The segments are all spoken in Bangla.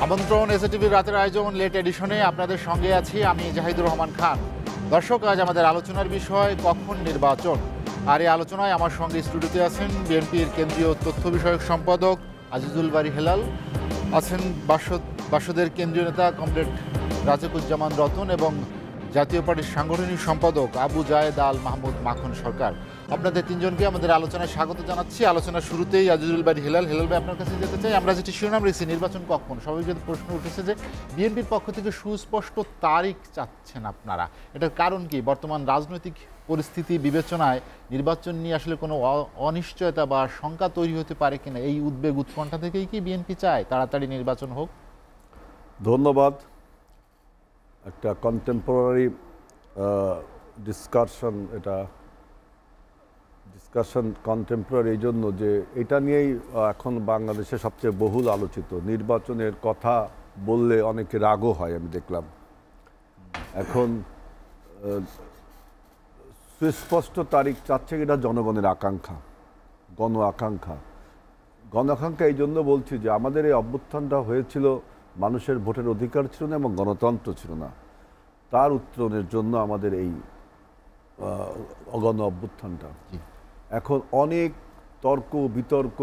আমন্ত্রণ এসএটিভির রাতের আয়োজন লেট এডিশনে আপনাদের সঙ্গে আছি আমি জাহিদুর রহমান খান। দর্শক, আজ আমাদের আলোচনার বিষয় কখন নির্বাচন। আর এই আলোচনায় আমার সঙ্গে স্টুডিওতে আছেন বিএনপির কেন্দ্রীয় তথ্য বিষয়ক সম্পাদক আজিজুল বারী হেলাল, আছেন বাসদের কেন্দ্রীয় নেতা কমরেড রাজেকুজ্জামান রতন এবং জাতীয় পার্টির সাংগঠনিক সম্পাদক আবু জায়েদ আল মাহমুদ মাখন সরকার। আপনাদের তিনজনকে আমাদের আলোচনায় স্বাগত জানাচ্ছি। আলোচনার শুরুতেই আজিজুল বারী হেলাল ভাই আপনার কাছে যেতে চাই। আমরা যেটি শিরোনাম রেখেছি নির্বাচন কখন, স্বাভাবিক প্রশ্ন উঠেছে যে বিএনপির পক্ষ থেকে সুস্পষ্ট তারিখ চাচ্ছেন আপনারা, এটার কারণ কি? বর্তমান রাজনৈতিক পরিস্থিতি বিবেচনায় নির্বাচন নিয়ে আসলে কোনো অনিশ্চয়তা বা শঙ্কা তৈরি হতে পারে কিনা, এই উদ্বেগ উৎকণ্ঠা থেকেই কি বিএনপি চায় তাড়াতাড়ি নির্বাচন হোক? ধন্যবাদ। একটা কন্টেম্পোরারি ডিসকাশন কন্টেম্পোরারি এই জন্য যে এটা নিয়েই এখন বাংলাদেশে সবচেয়ে বহুল আলোচিত। নির্বাচনের কথা বললে অনেকে রাগও হয়, আমি দেখলাম। এখন সুস্পষ্ট তারিখ চাচ্ছে, এটা জনগণের আকাঙ্ক্ষা, গণ আকাঙ্ক্ষা। এই জন্য বলছি যে আমাদের এই অভ্যুত্থানটা হয়েছিল, মানুষের ভোটের অধিকার ছিল না এবং গণতন্ত্র ছিল না। তার উত্তরণের জন্য আমাদের এই গণ অভ্যুত্থানটা। এখন অনেক তর্ক বিতর্ক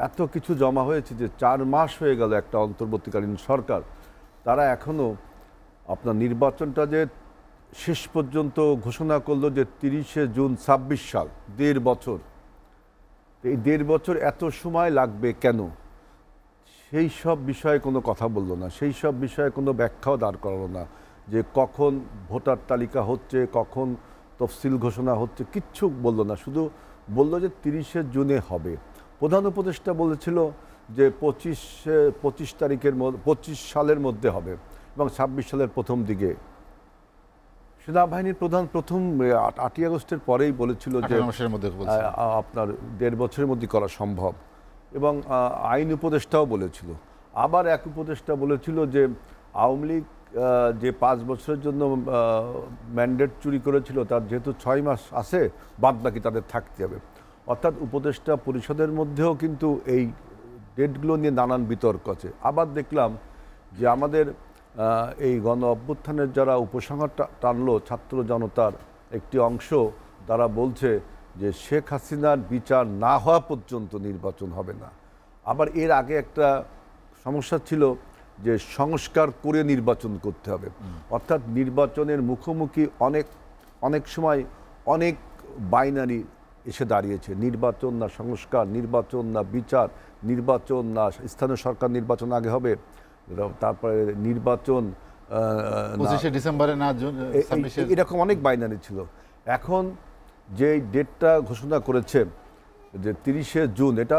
এত কিছু জমা হয়েছে যে 4 মাস হয়ে গেল একটা অন্তর্বর্তীকালীন সরকার, তারা এখনও আপনার নির্বাচনটা যে শেষ পর্যন্ত ঘোষণা করলো যে 30শে জুন 26 সাল, 1.5 বছর। এই 1.5 বছর এত সময় লাগবে কেন? সেই সব বিষয়ে কোনো কথা বললো না, সেই সব বিষয়ে কোনো ব্যাখ্যাও দাঁড় করালো না যে কখন ভোটার তালিকা হচ্ছে, কখন তফসিল ঘোষণা হচ্ছে, কিচ্ছু বললো না। শুধু বললো যে 30শে জুনে হবে। প্রধান উপদেষ্টা বলেছিল যে 25 তারিখের মধ্যে, 25 সালের মধ্যে হবে এবং 26 সালের প্রথম দিকে। সেনাবাহিনীর প্রধান প্রথম 8ই আগস্টের পরেই বলেছিল যে আপনার 1.5 বছরের মধ্যে করা সম্ভব, এবং আইন উপদেষ্টাও বলেছিল। আবার এক উপদেষ্টা বলেছিল যে আওয়ামী লীগ যে 5 বছরের জন্য ম্যান্ডেট চুরি করেছিল, তার যেহেতু 6 মাস আছে, বাদ বাকি তাদের থাকতে হবে। অর্থাৎ উপদেষ্টা পরিষদের মধ্যেও কিন্তু এই ডেটগুলো নিয়ে নানান বিতর্ক আছে। আবার দেখলাম যে আমাদের এই গণ অভ্যুত্থানের যারা উপসংহার টানলো ছাত্র জনতার একটি অংশ, তারা বলছে যে শেখ হাসিনার বিচার না হওয়া পর্যন্ত নির্বাচন হবে না। আবার এর আগে একটা সমস্যা ছিল যে সংস্কার করে নির্বাচন করতে হবে। অর্থাৎ নির্বাচনের মুখোমুখি অনেক সময় অনেক বাইনারি এসে দাঁড়িয়েছে। নির্বাচন না সংস্কার, নির্বাচন না বিচার, নির্বাচন না স্থানীয় সরকার নির্বাচন আগে হবে, তারপরে নির্বাচন 25শে ডিসেম্বরে না, এরকম অনেক বাইনারি ছিল। এখন যে ডেটটা ঘোষণা করেছে যে 30শে জুন, এটা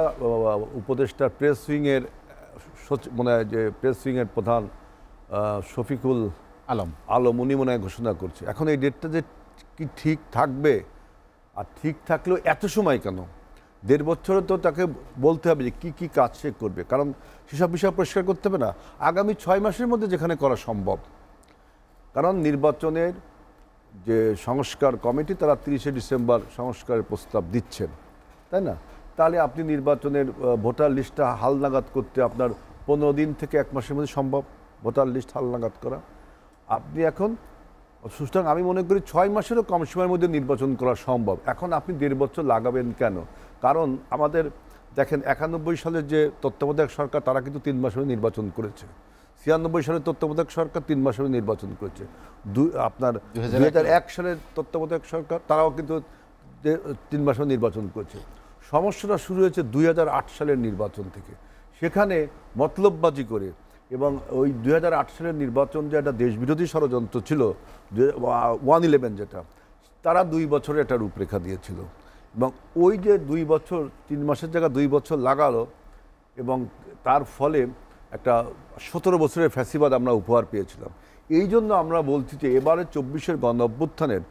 উপদেষ্টা প্রেস উইংয়ের মনে হয় যে প্রেস উইংয়ের প্রধান শফিকুল আলম উনি মনে হয় ঘোষণা করছে। এখন এই ডেটটা যে কি ঠিক থাকবে, আর ঠিক থাকলেও এত সময় কেন? 1.5 বছরে তো তাকে বলতে হবে যে কী কাজ সে করবে, কারণ সেসব বিষয় পরিষ্কার করতে হবে না আগামী 6 মাসের মধ্যে যেখানে করা সম্ভব। কারণ নির্বাচনের যে সংস্কার কমিটি, তারা 30শে ডিসেম্বর সংস্কারের প্রস্তাব দিচ্ছেন, তাই না? তাহলে আপনি নির্বাচনের ভোটার লিস্টটা হালনাগাদ করতে আপনার 15 দিন থেকে 1 মাসের মধ্যে সম্ভব ভোটার লিস্ট হালনাগাদ করা। আপনি এখন সুতরাং আমি মনে করি 6 মাসেরও কম সময়ের মধ্যে নির্বাচন করা সম্ভব। এখন আপনি 1.5 বছর লাগাবেন কেন? কারণ আমাদের দেখেন 91 সালের যে তত্ত্বাবধায়ক সরকার, তারা কিন্তু 3 মাসের নির্বাচন করেছে। 96 সালের তত্ত্বাবধায়ক সরকার 3 মাসের নির্বাচন করেছে। আপনার 2001 সালের তত্ত্বাবধায়ক সরকার, তারাও কিন্তু 3 মাসের নির্বাচন করেছে। সমস্যাটা শুরু হয়েছে 2008 সালের নির্বাচন থেকে। সেখানে মতলববাজি করে, এবং ওই 2008 সালের নির্বাচন যে একটা দেশবিরোধী ষড়যন্ত্র ছিল, 111 যেটা, তারা 2 বছরের একটা রূপরেখা দিয়েছিল। এবং ওই যে 2 বছর, 3 মাসের জায়গায় 2 বছর লাগালো, এবং তার ফলে একটা 17 বছরের ফ্যাসিবাদ আমরা উপহার পেয়েছিলাম। এই জন্য আমরা বলছি যে এবারে 24-এর গণ অভ্যুত্থানের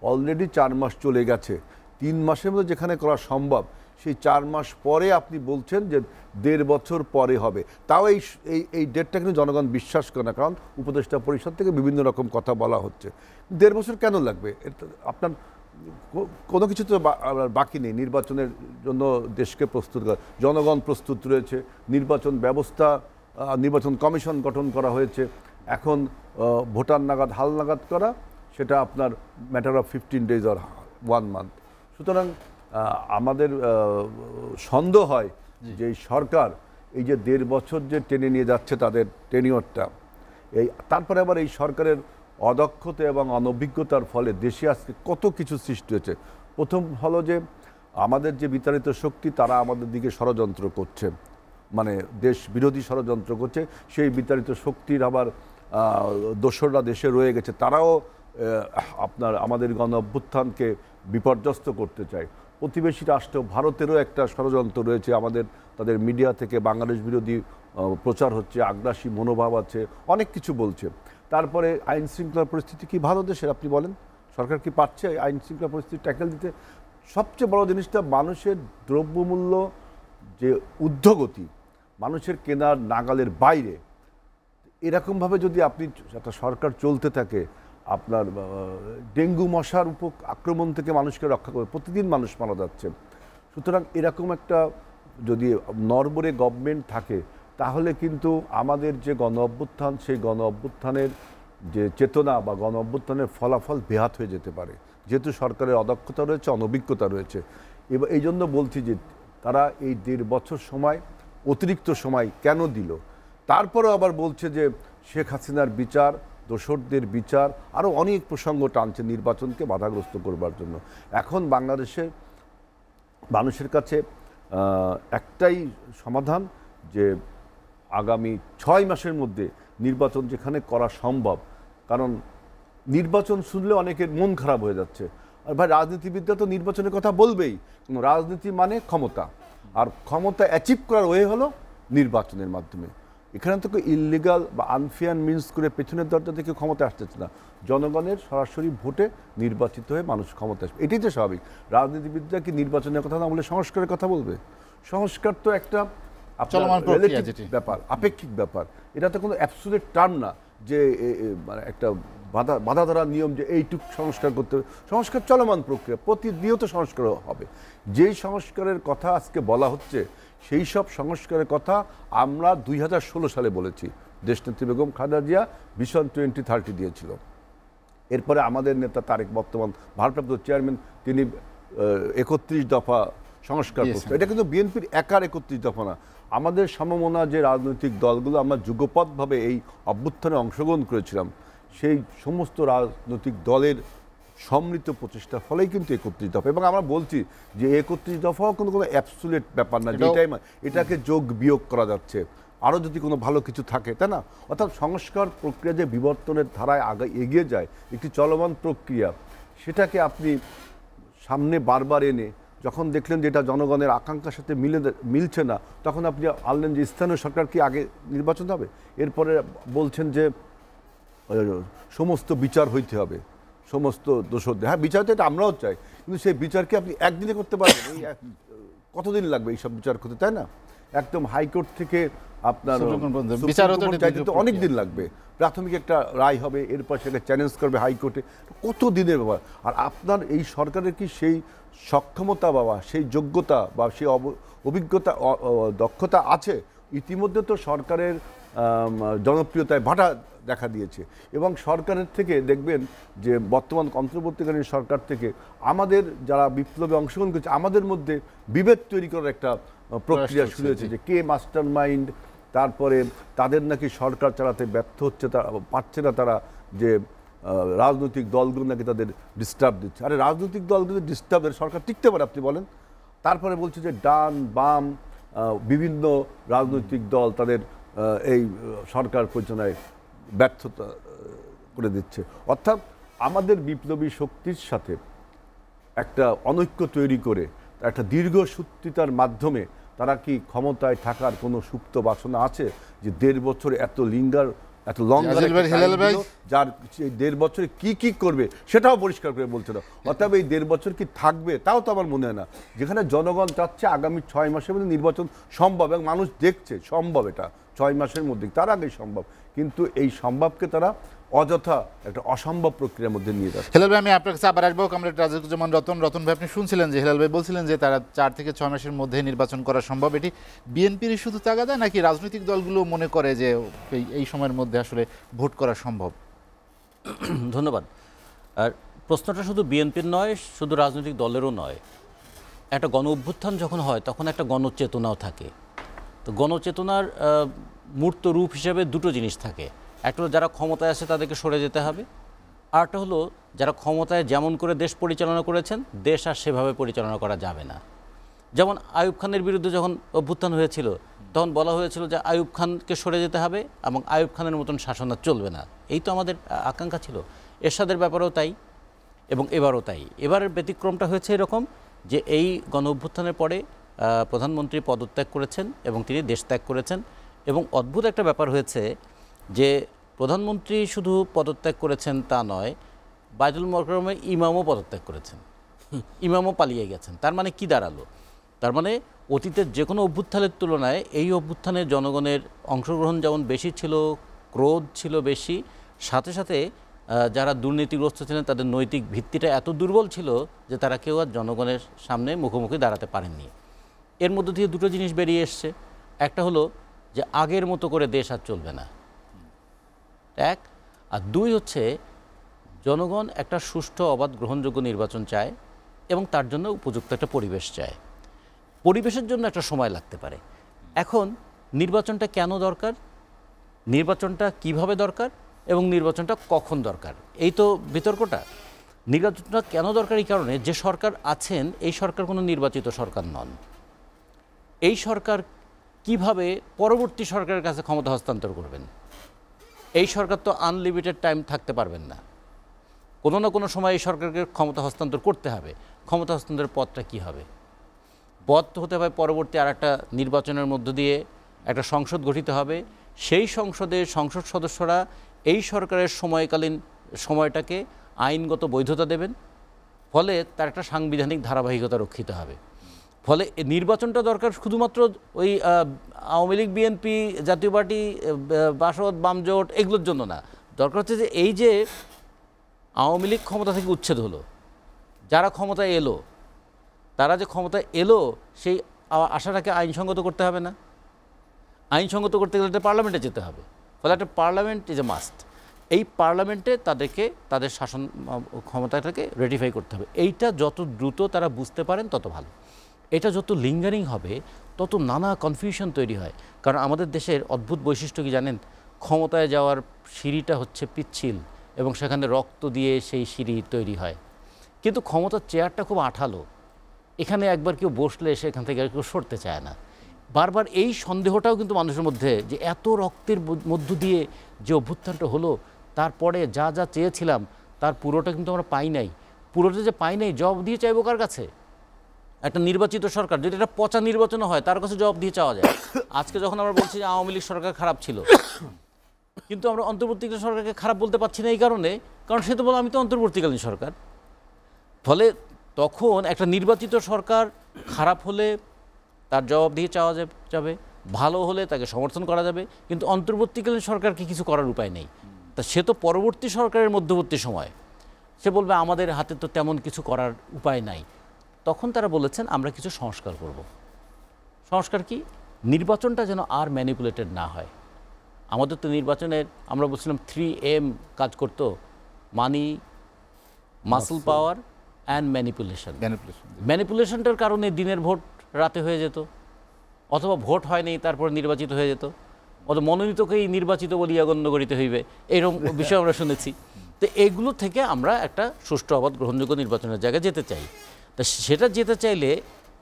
অলরেডি 4 মাস চলে গেছে। 3 মাসের মধ্যে যেখানে করা সম্ভব, সেই 4 মাস পরে আপনি বলছেন যে 1.5 বছর পরে হবে। তাও এই ডেটটা কিন্তু জনগণ বিশ্বাস করে না, কারণ উপদেষ্টা পরিষদ থেকে বিভিন্ন রকম কথা বলা হচ্ছে। 1.5 বছর কেন লাগবে? আপনার কোনো কিছু তো বাকি নেই। নির্বাচনের জন্য দেশকে প্রস্তুত করা, জনগণ প্রস্তুত রয়েছে, নির্বাচন ব্যবস্থা নির্বাচন কমিশন গঠন করা হয়েছে। এখন ভোটার নাগাদ হাল নাগাদ করা, সেটা আপনার matter of 15 days or 1 month। সুতরাং আমাদের সন্দেহ হয় যে এই সরকার এই যে 1.5 বছর যে টেনে নিয়ে যাচ্ছে তাদের টেনিওরটা, তারপরে আবার এই সরকারের অদক্ষতা এবং অনভিজ্ঞতার ফলে দেশে আজকে কত কিছু সৃষ্টি হয়েছে। প্রথম হলো যে আমাদের যে বিতাড়িত শক্তি, তারা আমাদের দিকে ষড়যন্ত্র করছে, মানে দেশ বিরোধী ষড়যন্ত্র করছে। সেই বিতাড়িত শক্তির আবার দোসররা দেশে রয়ে গেছে, তারাও আপনার আমাদের গণ অভ্যুত্থানকে বিপর্যস্ত করতে চায়। প্রতিবেশী রাষ্ট্র ভারতেরও একটা ষড়যন্ত্র রয়েছে, তাদের মিডিয়া থেকে বাংলাদেশ বিরোধী প্রচার হচ্ছে, আগ্রাসী মনোভাব আছে, অনেক কিছু বলছে। তারপরে আইন শৃঙ্খলা পরিস্থিতি কি ভালো দেশের, আপনি বলেন সরকার কি পারছে আইন শৃঙ্খলা পরিস্থিতি ট্যাকেল দিতে? সবচেয়ে বড় জিনিসটা মানুষের দ্রব্যমূল্য যে ঊর্ধ্বগতি, মানুষের কেনার নাগালের বাইরে, এরকমভাবে যদি আপনি একটা সরকার চলতে থাকে, আপনার ডেঙ্গু মশার আক্রমণ থেকে মানুষকে রক্ষা করে প্রতিদিন মানুষ মারা যাচ্ছে। সুতরাং এরকম একটা যদি নড়বড়ে গভর্নমেন্ট থাকে, তাহলে কিন্তু আমাদের যে গণ অভ্যুত্থান, সেই গণ অভ্যুত্থানের যে চেতনা বা গণ অভ্যুত্থানের ফলাফল বেহাত হয়ে যেতে পারে, যেহেতু সরকারের অদক্ষতা রয়েছে, অনভিজ্ঞতা রয়েছে। এবার এই জন্য বলছি যে তারা এই 1.5 বছর সময়, অতিরিক্ত সময় কেন দিল? তারপরেও আবার বলছে যে শেখ হাসিনার বিচার, দোসরদের বিচার, আরও অনেক প্রসঙ্গ টানছে নির্বাচনকে বাধাগ্রস্ত করবার জন্য। এখন বাংলাদেশের মানুষের কাছে একটাই সমাধান, যে আগামী 6 মাসের মধ্যে নির্বাচন যেখানে করা সম্ভব। কারণ নির্বাচন শুনলে অনেকের মন খারাপ হয়ে যাচ্ছে। আর ভাই, রাজনীতিবিদরা তো নির্বাচনের কথা বলবেই, রাজনীতি মানে ক্ষমতা, আর ক্ষমতা অ্যাচিভ করার ওয়ে হলো নির্বাচনের মাধ্যমে। এখানে তো ইললিগাল বা আনফেয়ার মিন্স করে পেছনের দরজা থেকে ক্ষমতা আসতেছে না, জনগণের সরাসরি ভোটে নির্বাচিত হয়ে মানুষ ক্ষমতা আসবে, এটাই তো স্বাভাবিক। রাজনীতিবিদরা কি নির্বাচনের কথা না বলে সংস্কারের কথা বলবে? সংস্কার তো একটা ব্যাপার, আপেক্ষিক ব্যাপার। এটা তো কোনো অ্যাবসলিউট টার্ম না যে মানে একটা বাধা ধরার নিয়ম যে এইটুক সংস্কার করতে হবে। সংস্কার চলমান প্রক্রিয়া, প্রতিনিয়ত সংস্কার হবে। যেই সংস্কারের কথা আজকে বলা হচ্ছে, সেই সব সংস্কারের কথা আমরা 2016 সালে বলেছি। দেশনেত্রী বেগম খালেদা জিয়া ভিশন 2030 দিয়েছিল। এরপরে আমাদের নেতা তারেক, বর্তমান ভারপ্রাপ্ত চেয়ারম্যান, তিনি 31 দফা সংস্কার করছে। এটা কিন্তু বিএনপির একার 31 দফা না, আমাদের সমমনা যে রাজনৈতিক দলগুলো আমরা যুগপৎভাবে এই অভ্যুত্থানে অংশগ্রহণ করেছিলাম, সেই সমস্ত রাজনৈতিক দলের সম্মিলিত প্রচেষ্টার ফলেই কিন্তু 31 দফা। এবং আমরা বলছি যে 31 দফাও কোনো অ্যাবসলিউট ব্যাপার না, যেটাই এটাকে যোগ বিয়োগ করা যাচ্ছে, আরও যদি কোনো ভালো কিছু থাকে, তাই না? অর্থাৎ সংস্কার প্রক্রিয়া যে বিবর্তনের ধারায় আগে এগিয়ে যায়, একটি চলমান প্রক্রিয়া, সেটাকে আপনি সামনে বারবার এনে যখন দেখলেন যে এটা জনগণের আকাঙ্ক্ষার সাথে মিলছে না, তখন আপনি আনলেন যে স্থানীয় সরকার কি আগে নির্বাচন হবে। এরপরে বলছেন যে সমস্ত বিচার হইতে হবে সমস্ত দোষদের। হ্যাঁ, বিচার তো এটা আমরাও চাই, কিন্তু সেই বিচারকে আপনি একদিনে করতে পারবেন? এই কতদিন লাগবে এইসব বিচার করতে, তাই না? একদম হাইকোর্ট থেকে আপনার অনেক দিন লাগবে। প্রাথমিক একটা রায় হবে, এরপর সেটা চ্যালেঞ্জ করবে হাইকোর্টে, কত দিনের ব্যাপার। আর আপনার এই সরকারের কি সেই সক্ষমতা বা সেই যোগ্যতা বা সেই অভিজ্ঞতা, দক্ষতা আছে? ইতিমধ্যে তো সরকারের জনপ্রিয়তায় ভাটা দেখা দিয়েছে, এবং সরকারের থেকে দেখবেন যে বর্তমান অন্তর্বর্তীকালীন সরকার থেকে আমাদের যারা বিপ্লবে অংশগ্রহণ করছে, আমাদের মধ্যে বিভেদ তৈরি করার একটা প্রক্রিয়া শুরু হয়েছে, যে কে মাস্টার মাইন্ড। তারপরে তাদের নাকি সরকার চালাতে ব্যর্থ হচ্ছে, তারা পারছে না, তারা যে রাজনৈতিক দলগুলো নাকি তাদের ডিস্টার্ব দিচ্ছে। আরে রাজনৈতিক দলগুলো ডিস্টার্ব সরকার টিকতে পারে, আপনি বলেন? তারপরে বলছে যে ডান বাম বিভিন্ন রাজনৈতিক দল তাদের এই সরকার পরিচালনায় ব্যর্থতা করে দিচ্ছে। অর্থাৎ আমাদের বিপ্লবী শক্তির সাথে একটা অনৈক্য তৈরি করে একটা দীর্ঘসূত্রিতার মাধ্যমে তারা কি ক্ষমতায় থাকার কোনো সুপ্ত বাসনা আছে? যে 1.5 বছর এত লং, যার 1.5 বছরে কি করবে সেটাও পরিষ্কার করে বলছে না। অর্থাৎ এই 1.5 বছর কি থাকবে তাও তো আমার মনে হয় না। যেখানে জনগণ চাচ্ছে আগামী 6 মাসের মধ্যে নির্বাচন সম্ভব, এবং মানুষ দেখছে সম্ভব, এটা 6 মাসের মধ্যে, তার আগেই সম্ভব, কিন্তু এই সম্ভবকে তারা অযথা একটা অসম্ভব প্রক্রিয়ার মধ্যে নিয়ে যাচ্ছে। হেলাল ভাই, আমি আপনার কাছে আবার আসবো। কমরেড রাজিকুজ্জামান রতন ভাই, আপনি শুনছিলেন যে হেলাল ভাই বলছিলেন যে তারা 4 থেকে 6 মাসের মধ্যে নির্বাচন করা সম্ভব। এটি বিএনপির শুধু তাগাদা নাকি রাজনৈতিক দলগুলো মনে করে যে এই সময়ের মধ্যে আসলে ভোট করা সম্ভব? ধন্যবাদ। আর প্রশ্নটা শুধু বিএনপির নয়, শুধু রাজনৈতিক দলেরও নয়। একটা গণ অভ্যুত্থান যখন হয় তখন একটা গণচেতনাও থাকে। তো গণচেতনার মূর্ত রূপ হিসেবে দুটো জিনিস থাকে। একটা হলো যারা ক্ষমতায় আছে তাদেরকে সরে যেতে হবে, আর একটা হলো যারা ক্ষমতায় যেমন করে দেশ পরিচালনা করেছেন দেশ আর সেভাবে পরিচালনা করা যাবে না। যেমন আইয়ুব খানের বিরুদ্ধে যখন অভ্যুত্থান হয়েছিল তখন বলা হয়েছিল যে আইয়ুব খানকে সরে যেতে হবে এবং আইয়ুব খানের মতন শাসন আর চলবে না। এই তো আমাদের আকাঙ্ক্ষা ছিল। এরশাদের ব্যাপারেও তাই এবং এবারও তাই। এবারের ব্যতিক্রমটা হয়েছে এরকম যে এই গণ অভ্যুত্থানের পরে প্রধানমন্ত্রী পদত্যাগ করেছেন এবং তিনি দেশ ত্যাগ করেছেন। এবং অদ্ভুত একটা ব্যাপার হয়েছে যে প্রধানমন্ত্রী শুধু পদত্যাগ করেছেন তা নয়, বাইতুল মোকাররমে ইমামও পদত্যাগ করেছেন, ইমামও পালিয়ে গেছেন। তার মানে কি দাঁড়ালো? তার মানে অতীতের যে কোনো অভ্যুত্থানের তুলনায় এই অভ্যুত্থানে জনগণের অংশগ্রহণ যেমন বেশি ছিল, ক্রোধ ছিল বেশি, সাথে সাথে যারা দুর্নীতিগ্রস্ত ছিলেন তাদের নৈতিক ভিত্তিটা এত দুর্বল ছিল যে তারা কেউ আর জনগণের সামনে মুখোমুখি দাঁড়াতে পারেননি। এর মধ্য দিয়ে দুটো জিনিস বেরিয়ে এসছে। একটা হলো যে আগের মতো করে দেশ আর চলবে না, এক। আর দুই হচ্ছে জনগণ একটা সুষ্ঠু, অবাধ, গ্রহণযোগ্য নির্বাচন চায় এবং তার জন্য উপযুক্ত একটা পরিবেশ চায়। পরিবেশের জন্য একটা সময় লাগতে পারে। এখন নির্বাচনটা কেন দরকার, নির্বাচনটা কিভাবে দরকার এবং নির্বাচনটা কখন দরকার, এই তো বিতর্কটা। নির্বাচনটা কেন দরকার এই কারণে যে সরকার আছেন এই সরকার কোনো নির্বাচিত সরকার নন। এই সরকার কিভাবে পরবর্তী সরকারের কাছে ক্ষমতা হস্তান্তর করবেন? এই সরকার তো আনলিমিটেড টাইম থাকতে পারবেন না, কোনো না কোনো সময় এই সরকারকে ক্ষমতা হস্তান্তর করতে হবে। ক্ষমতা হস্তান্তরের পথটা কী হবে? পথ হতে হবে পরবর্তী আর একটা নির্বাচনের মধ্য দিয়ে একটা সংসদ গঠিত হবে। সেই সংসদে সংসদ সদস্যরা এই সরকারের সময়কালীন সময়টাকে আইনগত বৈধতা দেবেন, ফলে তার একটা সাংবিধানিক ধারাবাহিকতা রক্ষিত হবে। ফলে নির্বাচনটা দরকার শুধুমাত্র ওই আওয়ামী লীগ, বিএনপি, জাতীয় পার্টি, বাসদ, বামজোট এগুলোর জন্য না। দরকার হচ্ছে যে এই যে আওয়ামী লীগ ক্ষমতা থেকে উচ্ছেদ হলো, যারা ক্ষমতায় এলো, তারা যে ক্ষমতায় এলো সেই আশাটাকে আইনসঙ্গত করতে হবে না? আইনসঙ্গত করতে গেলে পার্লামেন্টে যেতে হবে। ফলে একটা পার্লামেন্ট ইজ এ মাস্ট। এই পার্লামেন্টে তাদেরকে তাদের শাসন ক্ষমতাটাকে রেটিফাই করতে হবে। এইটা যত দ্রুত তারা বুঝতে পারেন তত ভালো। এটা যত লিঙ্গারিং হবে তত নানা কনফিউশন তৈরি হয়। কারণ আমাদের দেশের অদ্ভুত বৈশিষ্ট্য কি জানেন? ক্ষমতায় যাওয়ার সিঁড়িটা হচ্ছে পিচ্ছিল এবং সেখানে রক্ত দিয়ে সেই সিঁড়ি তৈরি হয়, কিন্তু ক্ষমতার চেয়ারটা খুব আঠালো। এখানে একবার কেউ বসলে সেখান থেকে কেউ সরতে চায় না। বারবার এই সন্দেহটাও কিন্তু মানুষের মধ্যে, যে এত রক্তের মধ্য দিয়ে যে অভ্যুত্থানটা হলো, তারপরে যা যা চেয়েছিলাম তার পুরোটা কিন্তু আমরা পাই নাই। পুরোটা যে পাই নাই, জবাব দিয়ে চাইবো কার কাছে? একটা নির্বাচিত সরকার যদি একটা পচা নির্বাচন হয় তার কাছে জবাব দিয়ে চাওয়া যায়। আজকে যখন আমরা বলছি যে আওয়ামী লীগ সরকার খারাপ ছিল, কিন্তু আমরা অন্তর্বর্তীকালীন সরকারকে খারাপ বলতে পারছি না এই কারণে, কারণ সে তো বলে আমি তো অন্তর্বর্তীকালীন সরকার। ফলে তখন একটা নির্বাচিত সরকার খারাপ হলে তার জবাব দিয়ে চাওয়া যাবে, ভালো হলে তাকে সমর্থন করা যাবে, কিন্তু অন্তর্বর্তীকালীন সরকারকে কিছু করার উপায় নেই। তা সে তো পরবর্তী সরকারের মধ্যবর্তী সময় সে বলবে আমাদের হাতে তো তেমন কিছু করার উপায় নাই। তখন তারা বলেছেন আমরা কিছু সংস্কার করব। সংস্কার কি? নির্বাচনটা যেন আর ম্যানিপুলেটেড না হয়। আমাদের তো নির্বাচনের আমরা বলছিলাম 3M কাজ করতো: মানি, মাসল পাওয়ার অ্যান্ড ম্যানিপুলেশন। ম্যানিপুলেশনটার কারণে দিনের ভোট রাতে হয়ে যেত, অথবা ভোট হয়নি তারপর নির্বাচিত হয়ে যেত, অথবা মনোনীতকেই নির্বাচিত বলিয়া গণ্য করিতে হইবে, এরকম বিষয় আমরা শুনেছি। তো এগুলো থেকে আমরা একটা সুষ্ঠু, অবাধ, গ্রহণযোগ্য নির্বাচনের জায়গায় যেতে চাই। তা সেটা যেতে চাইলে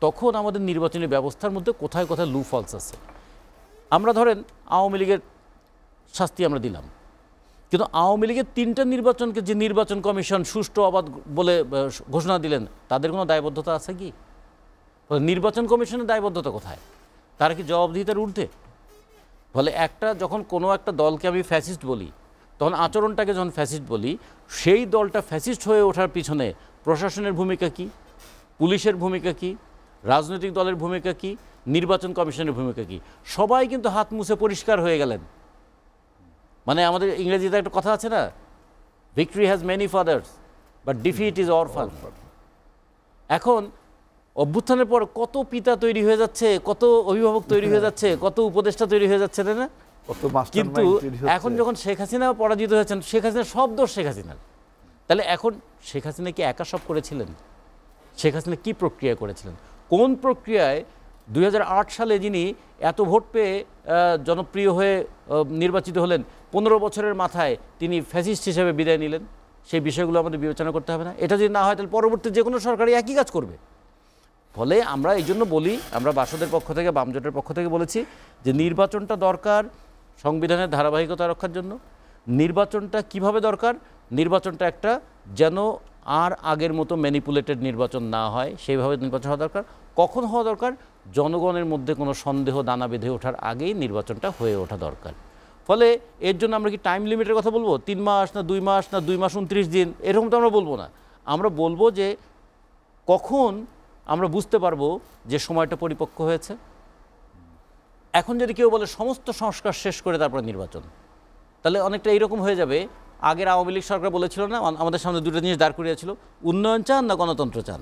তখন আমাদের নির্বাচনী ব্যবস্থার মধ্যে কোথায় কোথায় লু ফলস আছে। আমরা ধরেন আওয়ামী লীগের শাস্তি আমরা দিলাম, কিন্তু আওয়ামী লীগের 3টা নির্বাচনকে যে নির্বাচন কমিশন সুষ্ঠু, অবাধ বলে ঘোষণা দিলেন, তাদের কোনো দায়বদ্ধতা আছে কি? নির্বাচন কমিশনের দায়বদ্ধতা কোথায়? তারা কি জবাবদিহিতার ঊর্ধ্বে? ফলে যখন কোনো একটা দলকে আমি ফ্যাসিস্ট বলি, তখন আচরণটাকে যখন ফ্যাসিস্ট বলি, সেই দলটা ফ্যাসিস্ট হয়ে ওঠার পিছনে প্রশাসনের ভূমিকা কি, পুলিশের ভূমিকা কি, রাজনৈতিক দলের ভূমিকা কি, নির্বাচন কমিশনের ভূমিকা কি, সবাই কিন্তু হাত মুছে পরিষ্কার হয়ে গেলেন। মানে আমাদের ইংরেজিতে একটা কথা আছে না, victory has many father's but defeat is অরফান। এখন অভ্যুত্থানের পর কত পিতা তৈরি হয়ে যাচ্ছে, কত অভিভাবক তৈরি হয়ে যাচ্ছে, কত উপদেষ্টা তৈরি হয়ে যাচ্ছে, তাই না? কিন্তু এখন যখন শেখ হাসিনা পরাজিত হয়েছেন, শেখ হাসিনা সব দোষ শেখ হাসিনার। তাহলে এখন শেখ হাসিনা কি একা সব করেছিলেন? শেখ হাসিনা কি প্রক্রিয়া করেছিলেন? কোন প্রক্রিয়ায় 2008 সালে যিনি এত ভোট পেয়ে জনপ্রিয় হয়ে নির্বাচিত হলেন, 15 বছরের মাথায় তিনি ফ্যাসিস্ট হিসেবে বিদায় নিলেন? সেই বিষয়গুলো আমাদের বিবেচনা করতে হবে না? এটা যদি না হয় তাহলে পরবর্তী যে কোনো সরকারই একই কাজ করবে। ফলে আমরা এই জন্য বলি, আমরা বাসদের পক্ষ থেকে, বামজোটের পক্ষ থেকে বলেছি যে নির্বাচনটা দরকার সংবিধানের ধারাবাহিকতা রক্ষার জন্য। নির্বাচনটা কিভাবে দরকার? নির্বাচনটা একটা যেন আর আগের মতো ম্যানিপুলেটেড নির্বাচন না হয়, সেইভাবে নির্বাচন হওয়া দরকার। কখন হওয়া দরকার? জনগণের মধ্যে কোনো সন্দেহ দানা বেঁধে ওঠার আগেই নির্বাচনটা হয়ে ওঠা দরকার। ফলে এর জন্য আমরা কি টাইম লিমিটের কথা বলবো? 3 মাস না 2 মাস না 2 মাস 29 দিন, এরকম তো আমরা বলবো না। আমরা বলবো যে কখন আমরা বুঝতে পারবো যে সময়টা পরিপক্ক হয়েছে। এখন যদি কেউ বলে সমস্ত সংস্কার শেষ করে তারপরে নির্বাচন, তাহলে অনেকটা এইরকম হয়ে যাবে। আগের আওয়ামী লীগ সরকার বলেছিল না, আমাদের সামনে দুটো জিনিস দাঁড় করিয়েছিল, উন্নয়ন চান না গণতন্ত্র চান?